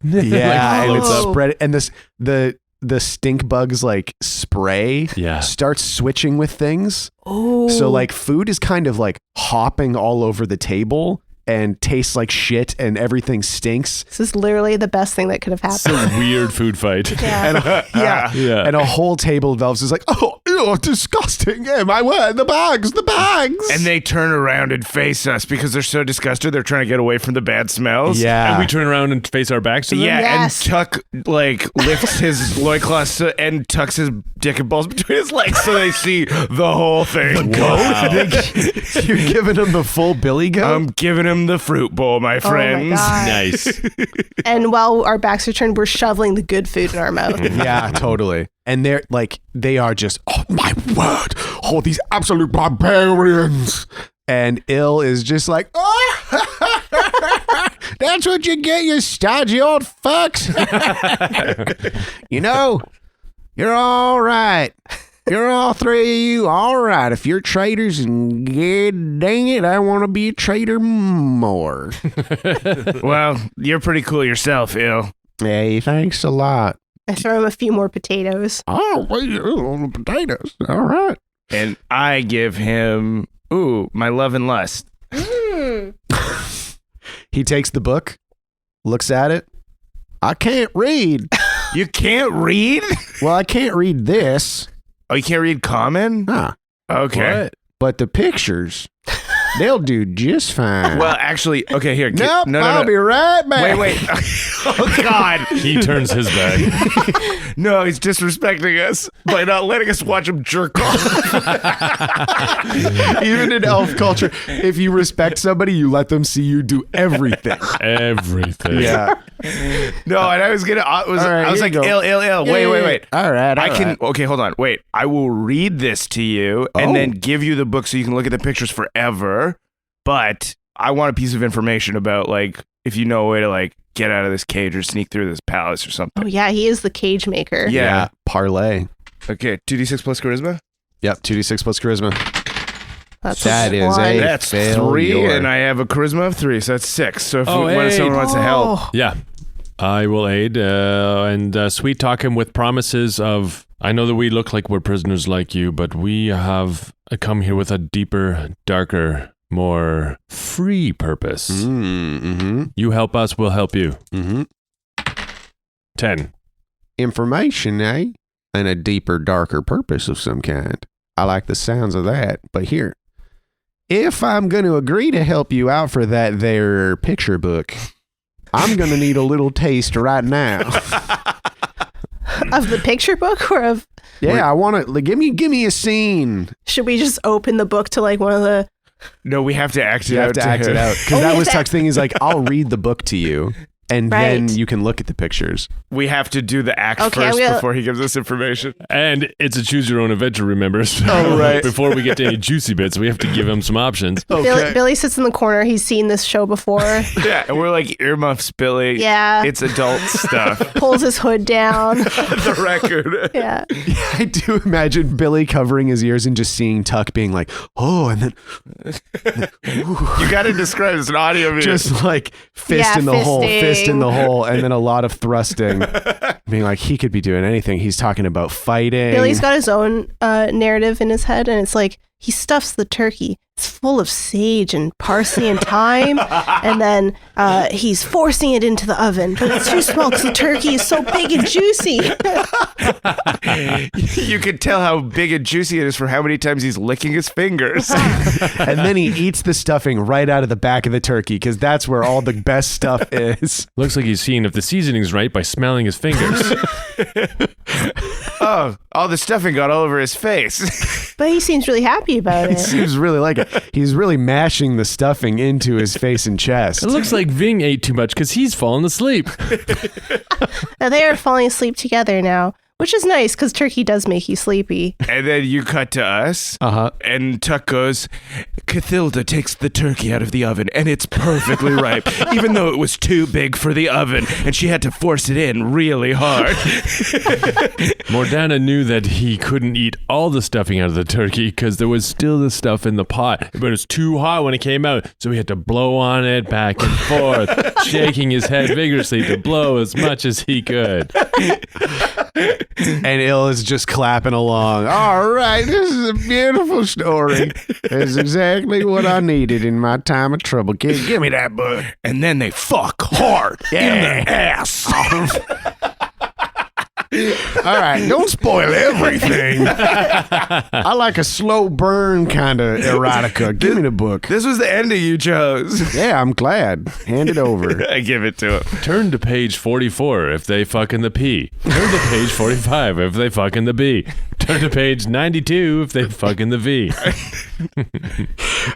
Yeah, and it's Oh. spread, and the stink bugs like spray Yeah. starts switching with things. Oh. So like food is kind of like hopping all over the table and tastes like shit and everything stinks. This is literally the best thing that could have It's a happened. weird food fight. Yeah. Yeah. Yeah. And a whole table of elves is like, "Oh, ew, disgusting. Yeah, my word, the bags. And they turn around and face us because they're so disgusted. They're trying to get away from the bad smells. Yeah. And we turn around and face our backs to them. Yeah, Yes. and Tuck like lifts his loincloth and tucks his dick and balls between his legs so they see the whole thing. You're giving them the full Billy go? I'm giving him the fruit bowl, my friends. God. Nice. And while our backs are turned, we're shoveling the good food in our mouth. Yeah, totally. And they're like, they are just, "Oh my word, oh, these absolute barbarians." And Il is just like, "Oh, that's what you get, you stodgy old fucks." You know, you're all right. You're all three of you all right. If you're traitors, and yeah, dang it, I want to be a traitor more. Well, you're pretty cool yourself, Il. Hey, thanks a lot. I throw him a few more potatoes. Oh, wait, potatoes. All right. And I give him, my love and lust. He takes the book, looks at it. I can't read. You can't read? Well, I can't read this. Oh, you can't read common? Huh. Okay. But the pictures, They'll do just fine. Well, actually, okay, here. nope, No. I'll be right back. Wait. Oh, God. He turns his back. No, he's disrespecting us by not letting us watch him jerk off. Even in elf culture, if you respect somebody, you let them see you do everything. Everything. Yeah. No, and I was gonna. I was here like, you go. ill. Wait. All right. I can. Okay, hold on. Wait. I will read this to you and then give you the book so you can look at the pictures forever. But I want a piece of information about like if you know a way to like get out of this cage or sneak through this palace or something. Oh yeah, he is the cage maker. Yeah. Parlay. Okay. 2d6 plus charisma. Yep. 2d6 plus charisma. That is That's failure. 3, and I have a charisma of 3, so that's 6. So if hey. someone wants to help, Yeah, I will aid and sweet talk him with promises of, I know that we look like we're prisoners like you, but we have come here with a deeper, darker, more free purpose. Mm-hmm. You help us, we'll help you. Mm-hmm. 10. Information, eh? And a deeper, darker purpose of some kind. I like the sounds of that. But here, if I'm going to agree to help you out for that there picture book, I'm going to need a little taste right now. Of the picture book or of... Yeah, I want to, give me a scene. Should we just open the book to like one of the... no, we have to act it You out. have to act him. it out. Because that was Tuck's thing. He's like, I'll read the book to you. And then Right. you can look at the pictures. We have to do the act Okay, first I'm gonna- before he gives us information. And it's a choose your own adventure, remember? So Oh, right. Before we get to any juicy bits, we have to give him some options. Billy sits in the corner. He's seen this show before. Yeah, and we're like earmuffs, Billy. Yeah. It's adult stuff. Pulls his hood down. The record. Yeah. I do imagine Billy covering his ears and just seeing Tuck being like, oh, and then You got to describe it as an audio video. just like fist Yeah, in the hole, fisting. fist in the hole, and then a lot of thrusting. Being like, he could be doing anything. He's talking about fighting. Billy's got his own narrative in his head, and it's like he stuffs the turkey. It's full of sage and parsley and thyme, and then he's forcing it into the oven, but it's too small because the turkey is so big and juicy. You could tell how big and juicy it is for how many times he's licking his fingers. and then he eats the stuffing right out of the back of the turkey because that's where all the best stuff is. Looks like he's seeing if the seasoning's right by smelling his fingers. Oh, all the stuffing got all over his face. But he seems really happy about He it. seems really like it. He's really mashing the stuffing into his face and chest. It looks like Vyng ate too much because he's fallen asleep. Now they are falling asleep together now, which is nice because turkey does make you sleepy. And then you cut to us, Uh-huh. and Tuck goes, Cathilda takes the turkey out of the oven, and it's perfectly ripe, even though it was too big for the oven, and she had to force it in really hard. Mordana knew that he couldn't eat all the stuffing out of the turkey because there was still the stuff in the pot, but it was too hot when it came out, so he had to blow on it back and forth, shaking his head vigorously to blow as much as he could. And Il is just clapping along. All right, this is a beautiful story. It's exactly what I needed in my time of trouble. Give me that book. And then they fuck hard in the ass. All right, don't spoil everything. I like a slow burn kind of erotica. Give me the book. This was the ending you chose. Yeah, I'm glad. Hand it over. I give it to him. Turn to page 44 if they fuck in the P. Turn to page 45 if they fuck in the B. Turn to page 92 if they fuck in the V.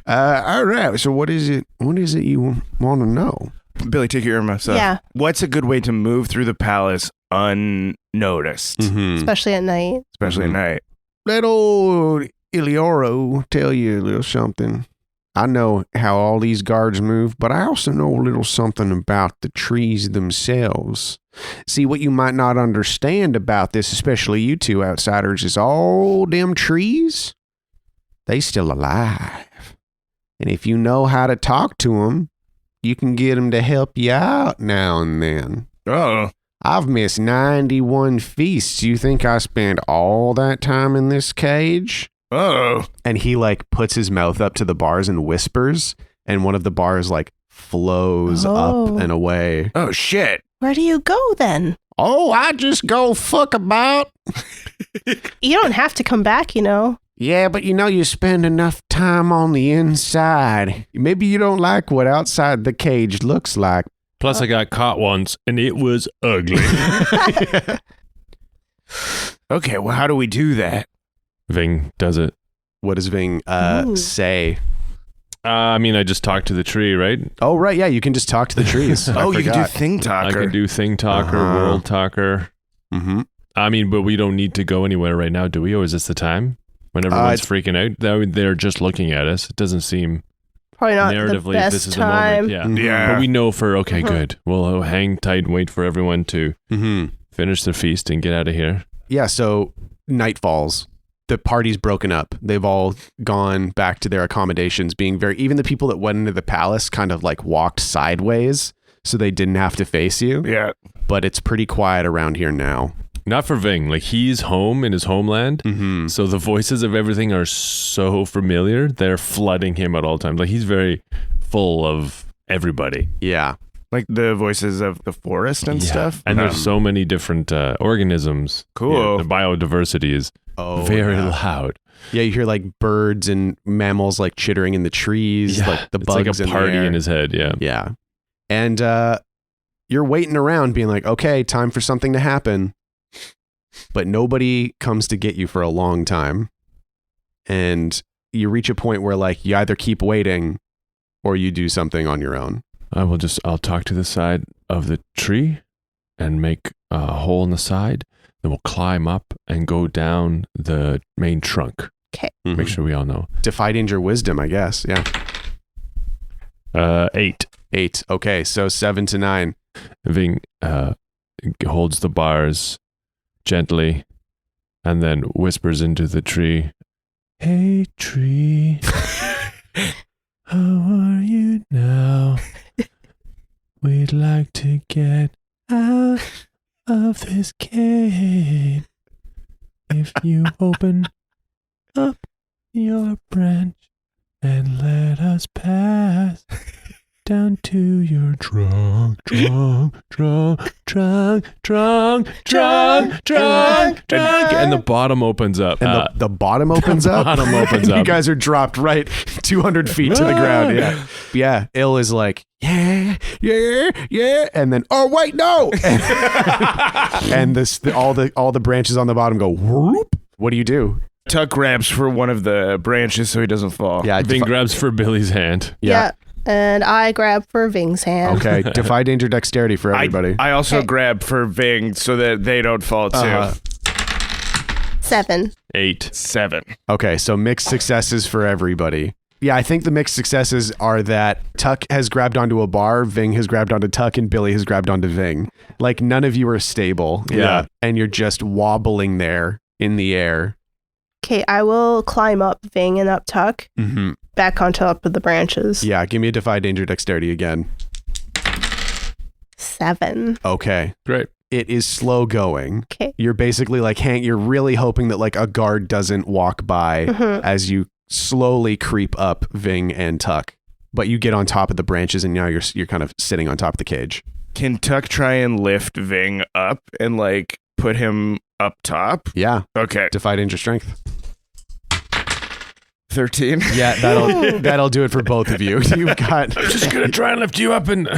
All right. So what is it? What is it you want to know? Billy, take your earmuffs off. Yeah. What's a good way to move through the palace unnoticed, Especially at night. especially at night? Let old Ilioro tell you a little something. I know how all these guards move, but I also know a little something about the trees themselves. See, what you might not understand about this, especially you two outsiders, is all them trees, they still alive. And if you know how to talk to them, you can get them to help you out now and then. Oh. I've missed 91 feasts. You think I spent all that time in this cage? Oh. And he like puts his mouth up to the bars and whispers, and one of the bars like flows up and away. Oh, shit. Where do you go then? Oh, I just go fuck about. You don't have to come back, you know. Yeah, but you spend enough time on the inside. Maybe you don't like what outside the cage looks like. Plus, I got caught once, and it was ugly. Okay, well, how do we do that? Vyng does it. What does Vyng say? I just talked to the tree, right? Oh, right. Yeah, you can just talk to the trees. Oh, you can do Thing Talker. I can do Thing Talker, World Talker. Mm-hmm. But we don't need to go anywhere right now, do we? Or is this the time when everyone's freaking out? They're just looking at us. It doesn't seem Probably not narratively the best this is time. the moment. Yeah. But we know good. We'll hang tight and wait for everyone to finish the feast and get out of here. Yeah, so night falls. The party's broken up. They've all gone back to their accommodations, being even the people that went into the palace kind of like walked sideways so they didn't have to face you. Yeah. But it's pretty quiet around here now. Not for Vyng. Like, he's home in his homeland. Mm-hmm. So the voices of everything are so familiar. They're flooding him at all times. Like, he's very full of everybody. Yeah. Like the voices of the forest and stuff. And there's so many different organisms. Cool. Yeah, the biodiversity is very loud. Yeah, you hear like birds and mammals like chittering in the trees, like the bugs it's like a party in his head. Yeah. Yeah. And you're waiting around being like, okay, time for something to happen. But nobody comes to get you for a long time. And you reach a point where like you either keep waiting or you do something on your own. I'll talk to the side of the tree and make a hole in the side. Then we'll climb up and go down the main trunk. Okay. Mm-hmm. Make sure we all know. Defy danger wisdom, I guess. Yeah. 8. 8. Okay. So 7 to 9. Vyng holds the bars gently and then whispers into the tree, "Hey, tree, how are you now? We'd like to get out of this cave. If you open up your branch and let us pass down to your trunk. And the bottom opens up. And the bottom opens up? Bottom opens up. You guys are dropped right 200 feet to the ground. Yeah. Yeah. Il is like, yeah. And then, oh, wait, no. And all the branches on the bottom go, whoop. What do you do? Tuck grabs for one of the branches so he doesn't fall. Yeah. Vyng grabs for Billy's hand. Yeah. And I grab for Vyng's hand. Okay. Defy danger dexterity for everybody. I also grab for Vyng so that they don't fall too. 7. 8. 7. Okay. So mixed successes for everybody. Yeah, I think the mixed successes are that Tuck has grabbed onto a bar, Vyng has grabbed onto Tuck, and Billy has grabbed onto Vyng. Like, none of you are stable. Yeah. And you're just wobbling there in the air. Okay, I will climb up Vyng and up Tuck, back on top of the branches. Yeah, give me a Defy Danger Dexterity again. 7. Okay. Great. It is slow going. Okay. You're basically like, you're really hoping that like a guard doesn't walk by as you slowly creep up Vyng and Tuck. But you get on top of the branches and now you're kind of sitting on top of the cage. Can Tuck try and lift Vyng up and like put him up top? Yeah. Okay. Defy Danger Strength. 13. Yeah, that'll do it for both of you. You've got. I'm just gonna try and lift you up and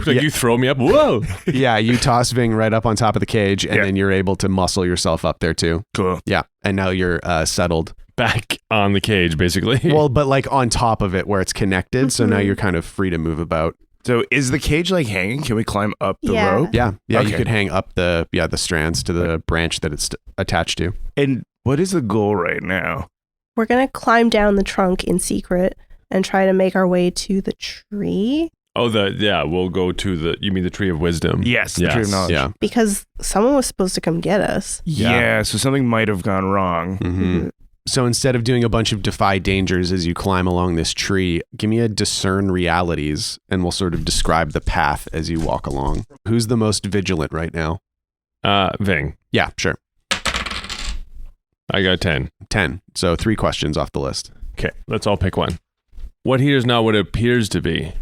you throw me up. Whoa! Yeah, you toss Vyng right up on top of the cage, and then you're able to muscle yourself up there too. Cool. Yeah, and now you're settled back on the cage, basically. Well, but like on top of it where it's connected, so now you're kind of free to move about. So is the cage like hanging? Can we climb up the rope? Yeah. Okay. You could hang up the strands to the branch that it's attached to. And what is the goal right now? We're going to climb down the trunk in secret and try to make our way to the tree. Oh, we'll go to you mean the tree of wisdom? Yes, the tree of knowledge. Yeah. Because someone was supposed to come get us. Yeah, so something might have gone wrong. Mm-hmm. So instead of doing a bunch of defy dangers as you climb along this tree, give me a discern realities and we'll sort of describe the path as you walk along. Who's the most vigilant right now? Vyng. Yeah, sure. I got 10. 10. So 3 questions off the list. Okay, let's all pick one. What here is not what it appears to be.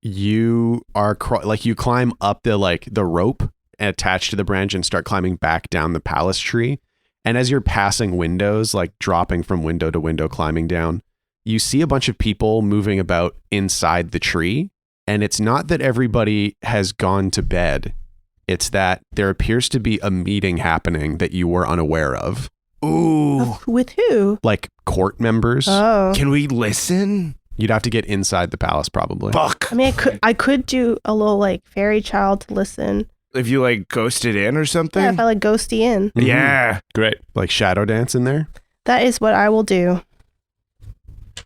You are you climb up the rope attached to the branch and start climbing back down the palace tree. And as you're passing windows, like dropping from window to window, climbing down, you see a bunch of people moving about inside the tree. And it's not that everybody has gone to bed. It's that there appears to be a meeting happening that you were unaware of. Ooh. With who? Like court members. Oh. Can we listen? You'd have to get inside the palace probably. Fuck. I mean, I could do a little like fairy child to listen. If you like ghosted in or something? Yeah, if I like ghosty in. Mhm. Yeah. Great. Like shadow dance in there. That is what I will do.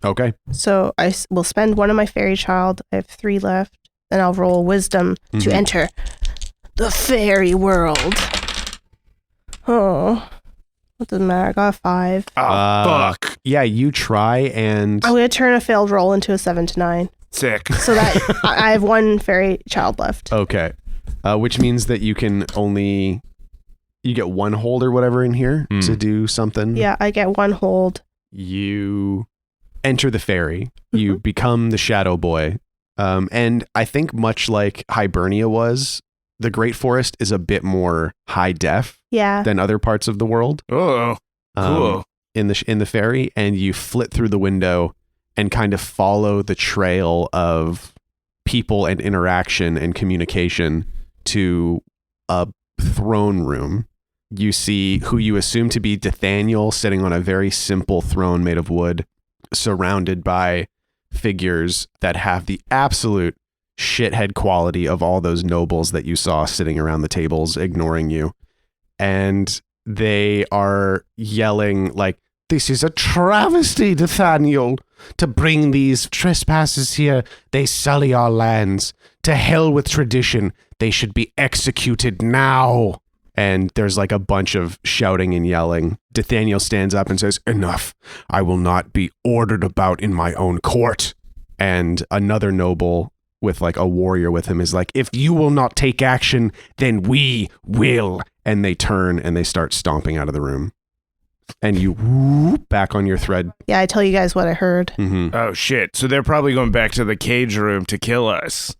Okay. So I will spend one of my fairy child. I have 3 left. Then I'll roll wisdom to Mhm. enter the fairy world. Oh. What doesn't matter. I got a 5. Oh, fuck. Yeah, you try and I'm going to turn a failed roll into a 7 to 9. Sick. So that I have 1 fairy child left. okay. Which means that you get 1 hold or whatever in here to do something. Yeah, I get 1 hold. You enter the fairy. You become the shadow boy. And I think much like Hibernia was, the Great Forest is a bit more high def Yeah. than other parts of the world. Oh, cool. In the ferry, and you flit through the window and kind of follow the trail of people and interaction and communication to a throne room. You see who you assume to be Dethaniel sitting on a very simple throne made of wood, surrounded by figures that have the absolute shithead quality of all those nobles that you saw sitting around the tables ignoring you. And they are yelling like, "This is a travesty, Dethaniel, to bring these trespassers here. They sully our lands. To hell with tradition. They should be executed now." And there's like a bunch of shouting and yelling. Dethaniel stands up and says, "Enough. I will not be ordered about in my own court." And another noble with like a warrior with him is like, "If you will not take action, then we will." And they turn and they start stomping out of the room. And you whoop back on your thread. Yeah, I tell you guys what I heard. Mm-hmm. Oh, shit. So they're probably going back to the cage room to kill us.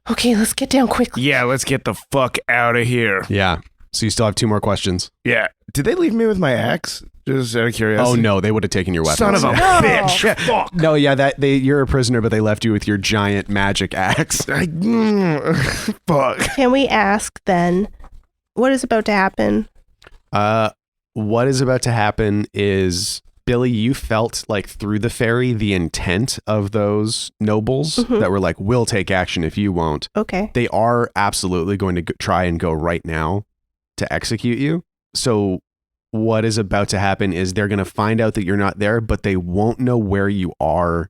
Okay, let's get down quickly. Yeah, let's get the fuck out of here. Yeah. So you still have 2 more questions. Yeah. Did they leave me with my axe? Just out of curiosity. Oh no, they would have taken your weapons. Son of a No. bitch. Fuck. No, yeah, you're a prisoner, but they left you with your giant magic axe. Fuck. Can we ask then, what is about to happen? What is about to happen is, Billy, you felt like through the ferry the intent of those nobles that were like, "We'll take action if you won't." Okay. They are absolutely going to try and go right now to execute you. So what is about to happen is they're going to find out that you're not there, but they won't know where you are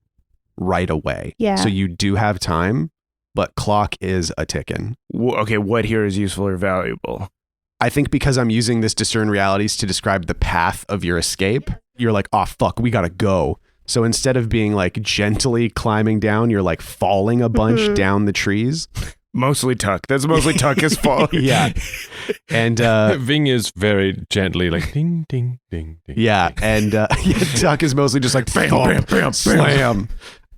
right away. Yeah. So you do have time, but clock is a ticking. Okay, what here is useful or valuable? I think because I'm using this discern realities to describe the path of your escape, you're like, "Oh, fuck, we got to go." So instead of being like gently climbing down, you're like falling a bunch down the trees. Mostly Tuck. That's mostly Tuck's fault. Yeah. And Vyng is very gently like ding, ding, ding, ding. yeah. And Tuck is mostly just like bam, bam, bam, slam.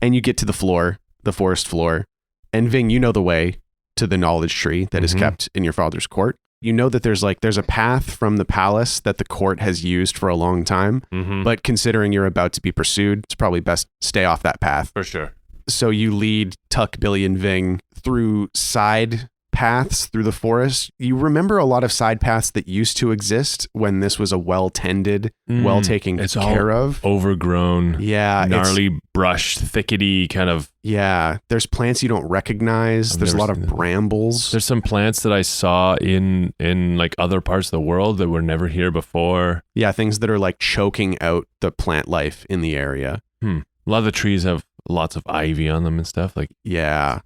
And you get to the floor, the forest floor. And Vyng, you know the way to the knowledge tree that is kept in your father's court. You know that there's a path from the palace that the court has used for a long time. But considering you're about to be pursued, it's probably best stay off that path. For sure. So you lead Tuck, Billy, and Vyng through side paths through the forest. You remember a lot of side paths that used to exist when this was a well-tended, well-taken It's care all of. Overgrown, Yeah. gnarly brush, thickety kind of. Yeah. There's plants you don't recognize. I've There's a never lot of seen them. brambles. There's some plants that I saw in like other parts of the world that were never here before. Yeah. Things that are like choking out the plant life in the area. A lot of the trees have lots of ivy on them and stuff. Like, Yeah.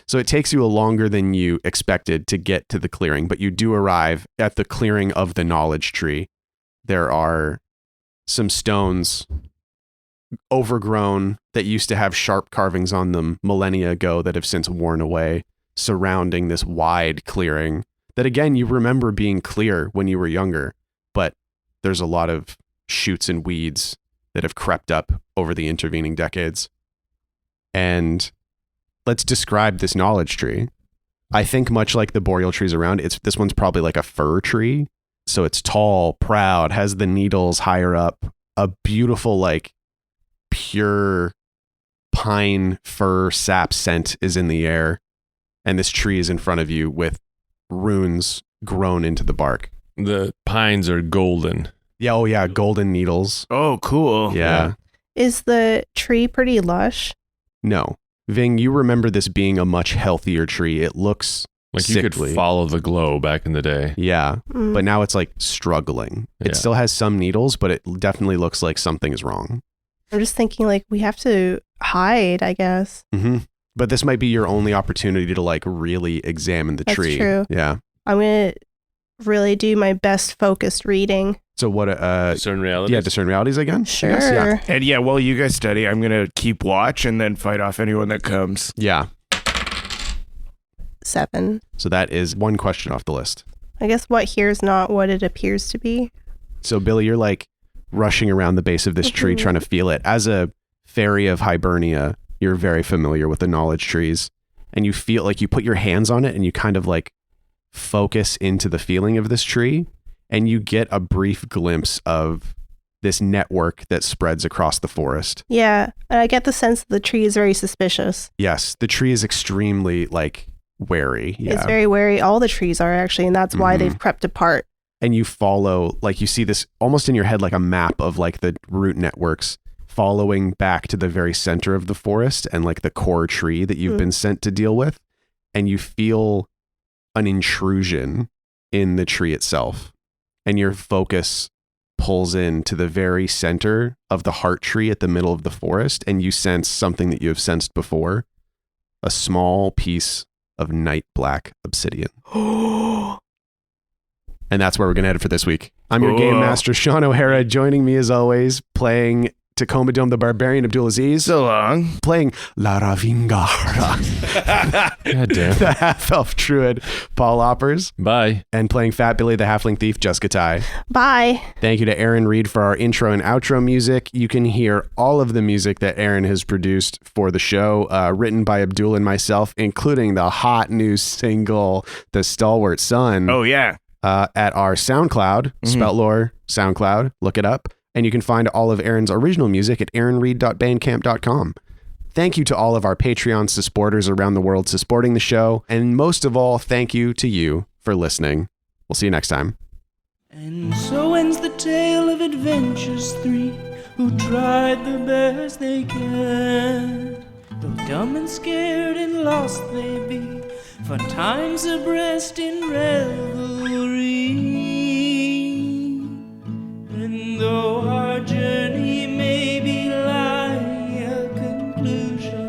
So it takes you a longer than you expected to get to the clearing, but you do arrive at the clearing of the knowledge tree. There are some stones overgrown that used to have sharp carvings on them millennia ago that have since worn away, surrounding this wide clearing that, again, you remember being clear when you were younger, but there's a lot of shoots and weeds that have crept up over the intervening decades. And let's describe this knowledge tree. I think much like the boreal trees around, this one's probably like a fir tree. So it's tall, proud, has the needles higher up, a beautiful, like, pure pine fir sap scent is in the air. And this tree is in front of you with runes grown into the bark. The pines are golden. Yeah, oh yeah, golden needles. Oh, cool. Yeah. Is the tree pretty lush? No. Vyng, you remember this being a much healthier tree. It looks Like you sickly. could follow the glow back in the day. Yeah, Mm. but now it's like struggling. It Yeah. still has some needles, but it definitely looks like something is wrong. I'm just thinking like we have to hide, I guess. Mm-hmm. But this might be your only opportunity to like really examine the That's tree. true. Yeah. I'm going to really do my best focused reading. So what? Certain realities. Yeah, discern realities again. Sure. I guess, yeah. And yeah, while you guys study, I'm going to keep watch and then fight off anyone that comes. Yeah. 7. So that is one question off the list. I guess what here is not what it appears to be. So Billy, you're like rushing around the base of this tree Mhm. trying to feel it. As a fairy of Hibernia, you're very familiar with the knowledge trees, and you feel like you put your hands on it and you kind of like focus into the feeling of this tree, and you get a brief glimpse of this network that spreads across the forest. Yeah. And I get the sense that the tree is very suspicious. Yes, the tree is extremely like wary. Yeah. It's very wary. All the trees are actually, and that's why Mhm. they've crept apart. And you follow, like you see this almost in your head like a map of like the root networks following back to the very center of the forest and like the core tree that you've Mm. been sent to deal with. And you feel an intrusion in the tree itself. And your focus pulls in to the very center of the heart tree at the middle of the forest. And you sense something that you have sensed before, a small piece of night black obsidian. And that's where we're going to head for this week. I'm your game Whoa. master, Shawn O'Hara, joining me as always, playing Tacoma Dome the Barbarian, Abdul Aziz, So long. playing La Ravingara, God damn. the half-elf druid, Paul Oppers, Bye. and playing Fat Billy, the halfling thief, Jessica Ty. Bye. Thank you to Aaron Reed for our intro and outro music. You can hear all of the music that Aaron has produced for the show, written by Abdul and myself, including the hot new single, The Stalwart Son. Oh, yeah. At our SoundCloud, Spout Lore SoundCloud. Look it up. And you can find all of Aaron's original music at aaronreed.bandcamp.com. Thank you to all of our Patreon supporters around the world supporting the show. And most of all, thank you to you for listening. We'll see you next time. And so ends the tale of adventures three who tried the best they can. Though dumb and scared and lost they be, fun times abreast in revelry. And though our journey may be like a conclusion,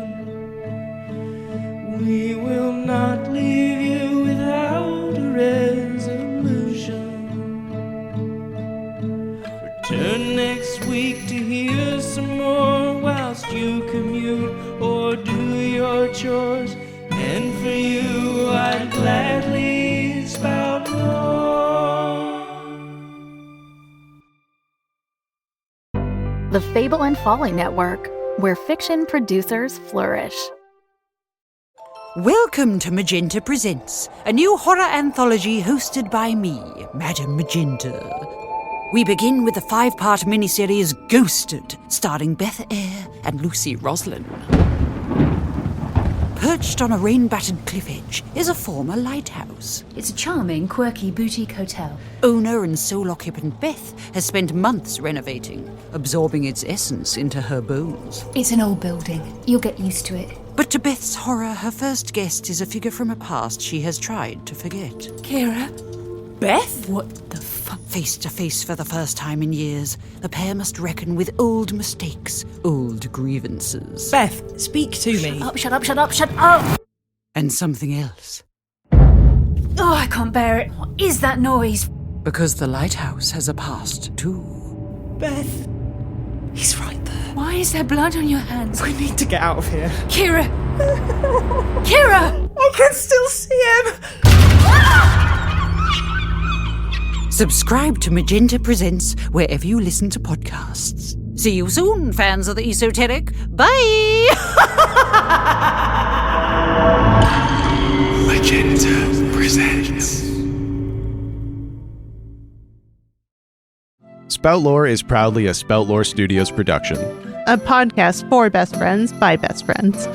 we will not leave you without a resolution. Return next week to hear some more whilst you commute or do your chores. And for you, I'd gladly spout more. The Fable and Folly Network, where fiction producers flourish. Welcome to Magenta Presents, a new horror anthology hosted by me, Madam Magenta. We begin with the 5-part miniseries Ghosted, starring Beth Eyre and Lucy Roslin. Perched on a rain-battered cliff edge is a former lighthouse. It's a charming, quirky boutique hotel. Owner and sole occupant Beth has spent months renovating, absorbing its essence into her bones. It's an old building. You'll get used to it. But to Beth's horror, her first guest is a figure from a past she has tried to forget. Kira? Beth? What the fuck? Face to face for the first time in years, the pair must reckon with old mistakes, old grievances. Beth, speak to me. Shut up, shut up, shut up! And something else. Oh, I can't bear it. What is that noise? Because the lighthouse has a past, too. Beth, he's right there. Why is there blood on your hands? We need to get out of here. Kira! Kira! I can still see him. Subscribe to Magenta Presents wherever you listen to podcasts. See you soon, fans of the esoteric. Bye! Magenta presents. Spout Lore is proudly a Spout Lore Studios production. A podcast for best friends by best friends.